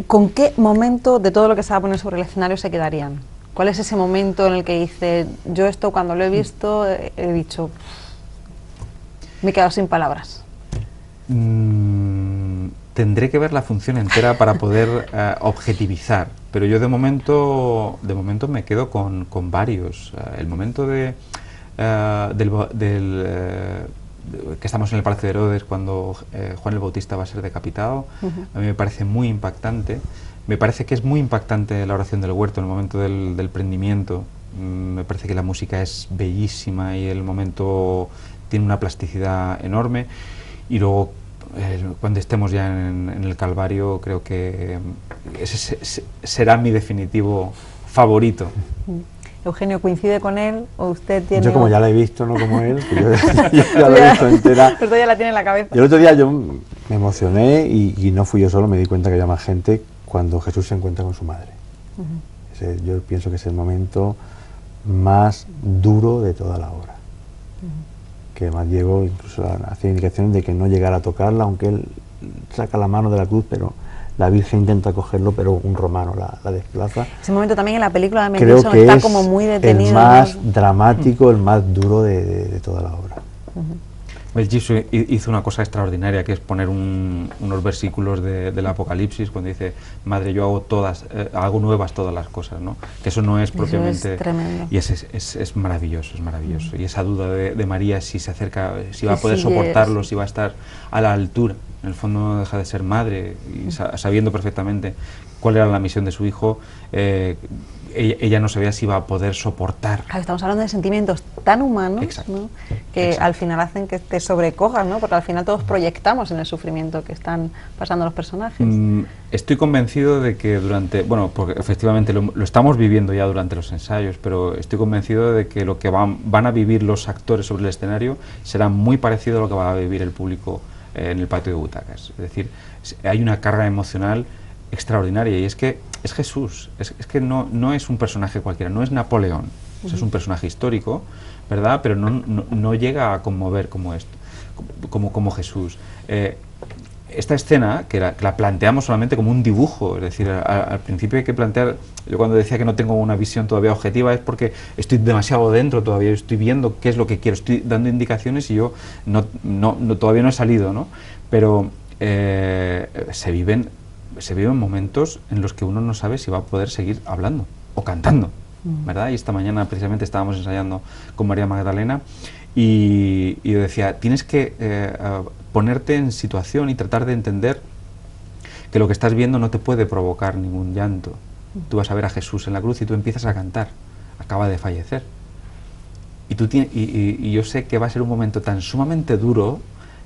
[SPEAKER 1] con qué momento de todo lo que se va a poner sobre el escenario se quedarían? ¿Cuál es ese momento en el que dice, yo esto cuando lo he visto he dicho, me he quedado sin palabras?
[SPEAKER 3] Tendré que ver la función entera para poder objetivizar, pero yo de momento me quedo con varios. El momento que estamos en el Palacio de Herodes cuando Juan el Bautista va a ser decapitado, a mí me parece muy impactante. Me parece que es muy impactante la oración del huerto, en el momento del prendimiento. Me parece que la música es bellísima y el momento tiene una plasticidad enorme. Y luego, cuando estemos ya en el Calvario, creo que ese será mi definitivo favorito.
[SPEAKER 1] Eugenio, ¿coincide con él o usted tiene...?
[SPEAKER 2] Yo como ya la he visto, no como él, yo ya la he visto entera.
[SPEAKER 1] Usted ya la tiene en la cabeza.
[SPEAKER 2] Y el otro día yo me emocioné y no fui yo solo, me di cuenta que había más gente cuando Jesús se encuentra con su madre. Yo pienso que es el momento más duro de toda la obra. Que además Diego incluso hacía indicaciones de que no llegara a tocarla, aunque él saca la mano de la cruz, pero la Virgen intenta cogerlo, pero un romano la desplaza.
[SPEAKER 1] Ese momento también en la película de Mel Gibson está como muy detenido.
[SPEAKER 2] El más dramático, el más duro de toda la obra.
[SPEAKER 3] Mel Gibson hizo una cosa extraordinaria, que es poner unos versículos del Apocalipsis, cuando dice, Madre, yo hago nuevas todas las cosas, ¿no? Que eso no es propiamente...
[SPEAKER 1] Es tremendo.
[SPEAKER 3] Y es maravilloso, es maravilloso. Y esa duda de María, si se acerca, si va a poder soportarlo, si va a estar a la altura. En el fondo no deja de ser madre, y sabiendo perfectamente cuál era la misión de su hijo, ella no sabía si iba a poder soportar.
[SPEAKER 1] Claro, estamos hablando de sentimientos tan humanos, ¿no? Que al final hacen que te sobrecojas, ¿no? Porque al final todos proyectamos en el sufrimiento que están pasando los personajes.
[SPEAKER 3] Estoy convencido de que porque efectivamente lo estamos viviendo ya durante los ensayos, pero estoy convencido de que lo que van a vivir los actores sobre el escenario será muy parecido a lo que va a vivir el público en el patio de butacas. Es decir, hay una carga emocional extraordinaria, y es que es Jesús, es que no es un personaje cualquiera, no es Napoleón, es un personaje histórico, ¿verdad? Pero no llega a conmover como esto, como Jesús. esta escena, que la planteamos solamente como un dibujo, es decir, al principio hay que plantear, yo cuando decía que no tengo una visión todavía objetiva es porque estoy demasiado dentro todavía, estoy viendo qué es lo que quiero, estoy dando indicaciones y yo todavía no he salido, ¿no? Pero se viven momentos en los que uno no sabe si va a poder seguir hablando o cantando, ¿verdad? Y esta mañana precisamente estábamos ensayando con María Magdalena y yo decía, tienes que ponerte en situación y tratar de entender que lo que estás viendo no te puede provocar ningún llanto. Tú vas a ver a Jesús en la cruz y tú empiezas a cantar, acaba de fallecer. Y yo sé que va a ser un momento tan sumamente duro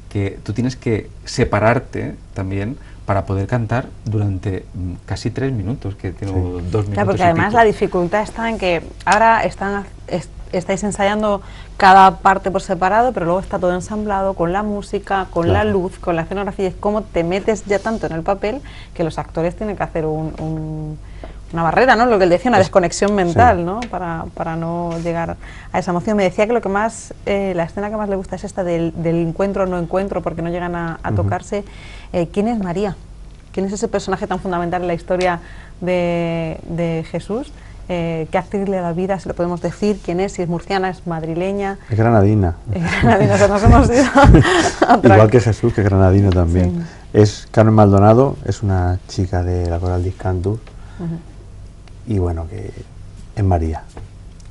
[SPEAKER 3] que tú tienes que separarte también para poder cantar durante casi 3 minutos, que tengo 2 minutos.
[SPEAKER 1] Claro, porque además la dificultad está en que ahora estáis ensayando cada parte por separado, pero luego está todo ensamblado con la música, con la luz, con la escenografía. Es como te metes ya tanto en el papel que los actores tienen que hacer una barrera, ¿no? Lo que él decía, una desconexión mental, ¿no? Para no llegar a esa emoción. Me decía que lo que más, la escena que más le gusta es esta del encuentro o no encuentro, porque no llegan a tocarse. ¿Quién es María? ¿Quién es ese personaje tan fundamental en la historia de Jesús? ¿Qué actriz le da vida? Si lo podemos decir. ¿Quién es? Si es murciana, es madrileña.
[SPEAKER 2] Es granadina.
[SPEAKER 1] Es granadina, o sea, nos hemos ido
[SPEAKER 2] igual que Jesús, que es granadino también. Sí. Es Carmen Maldonado, es una chica de la Coral Discantus. Y bueno, que es María.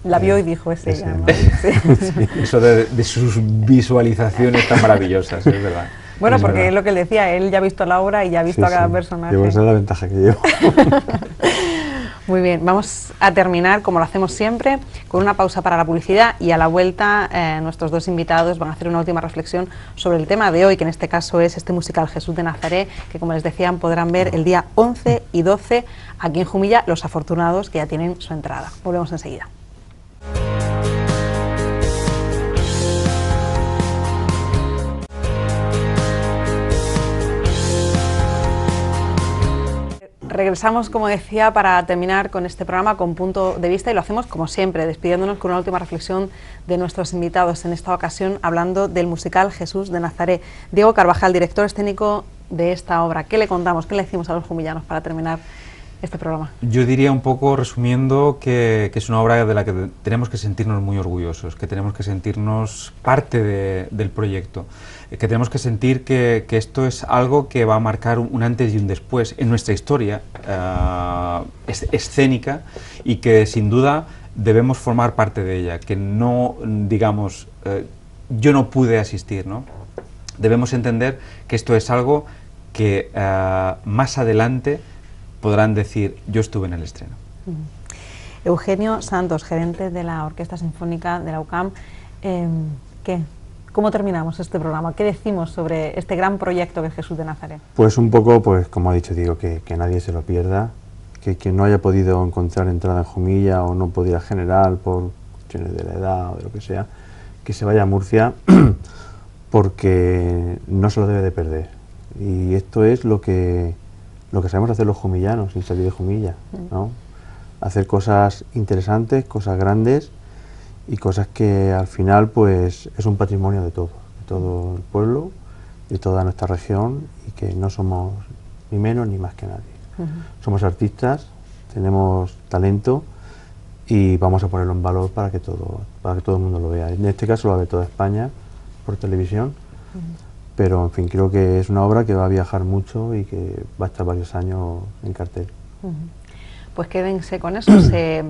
[SPEAKER 1] La vio y dijo, es ella, ¿no?
[SPEAKER 3] Sí. Eso de sus visualizaciones tan maravillosas, es verdad.
[SPEAKER 1] Bueno,
[SPEAKER 3] es
[SPEAKER 1] porque
[SPEAKER 3] verdad.
[SPEAKER 1] Es lo que él decía, él ya ha visto la obra y ya ha visto a cada personaje.
[SPEAKER 2] Esa es la ventaja que llevo.
[SPEAKER 1] Muy bien, vamos a terminar, como lo hacemos siempre, con una pausa para la publicidad y a la vuelta nuestros 2 invitados van a hacer una última reflexión sobre el tema de hoy, que en este caso es este musical Jesús de Nazaret, que como les decían podrán ver el día 11 y 12 aquí en Jumilla, los afortunados que ya tienen su entrada. Volvemos enseguida. Regresamos, como decía, para terminar con este programa con Punto de Vista y lo hacemos como siempre, despidiéndonos con una última reflexión de nuestros invitados, en esta ocasión hablando del musical Jesús de Nazaret. Diego Carvajal, director escénico de esta obra. ¿Qué le contamos, qué le decimos a los jumillanos para terminar este programa?
[SPEAKER 3] Yo diría un poco, resumiendo, que es una obra de la que tenemos que sentirnos muy orgullosos, que tenemos que sentirnos parte del proyecto, que tenemos que sentir que esto es algo que va a marcar un antes y un después en nuestra historia escénica y que sin duda debemos formar parte de ella, que no digamos yo no pude asistir, ¿no? Debemos entender que esto es algo que más adelante podrán decir, yo estuve en el estreno.
[SPEAKER 1] Eugenio Santos, gerente de la Orquesta Sinfónica de la UCAM, ¿cómo terminamos este programa? ¿Qué decimos sobre este gran proyecto que es Jesús de Nazaret?
[SPEAKER 2] Pues un poco, pues como ha dicho, digo, que nadie se lo pierda, que quien no haya podido encontrar entrada en Jumilla o no pudiera generar por cuestiones de la edad o de lo que sea, que se vaya a Murcia porque no se lo debe de perder. Y esto es lo que sabemos hacer los jumillanos sin salir de Jumilla, ¿no? Hacer cosas interesantes, cosas grandes y cosas que al final pues es un patrimonio de todo el pueblo, de toda nuestra región y que no somos ni menos ni más que nadie. Somos artistas, tenemos talento y vamos a ponerlo en valor para que todo el mundo lo vea. En este caso lo va a ver toda España por televisión. Pero, en fin, creo que es una obra que va a viajar mucho y que va a estar varios años en cartel.
[SPEAKER 1] Pues quédense con eso. Se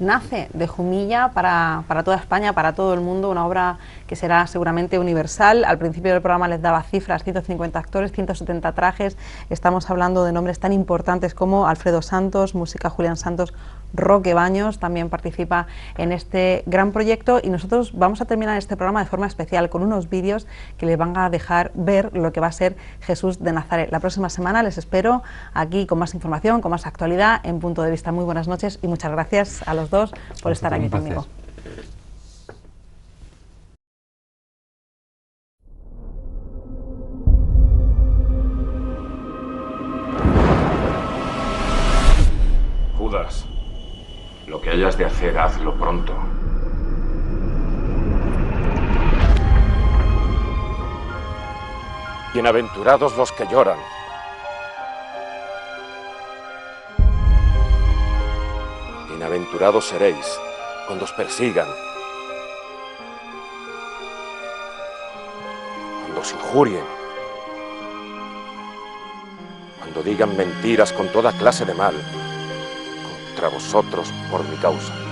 [SPEAKER 1] nace de Jumilla para toda España, para todo el mundo, una obra que será seguramente universal. Al principio del programa les daba cifras, 150 actores, 170 trajes. Estamos hablando de nombres tan importantes como Alfredo Santos, música Julián Santos, Roque Baños también participa en este gran proyecto y nosotros vamos a terminar este programa de forma especial con unos vídeos que les van a dejar ver lo que va a ser Jesús de Nazaret. La próxima semana les espero aquí con más información, con más actualidad en Punto de Vista. Muy buenas noches y muchas gracias a los dos por estar aquí conmigo.
[SPEAKER 6] Judas, lo que hayas de hacer, hazlo pronto. Bienaventurados los que lloran. Bienaventurados seréis cuando os persigan, cuando os injurien, cuando digan mentiras con toda clase de mal contra vosotros por mi causa.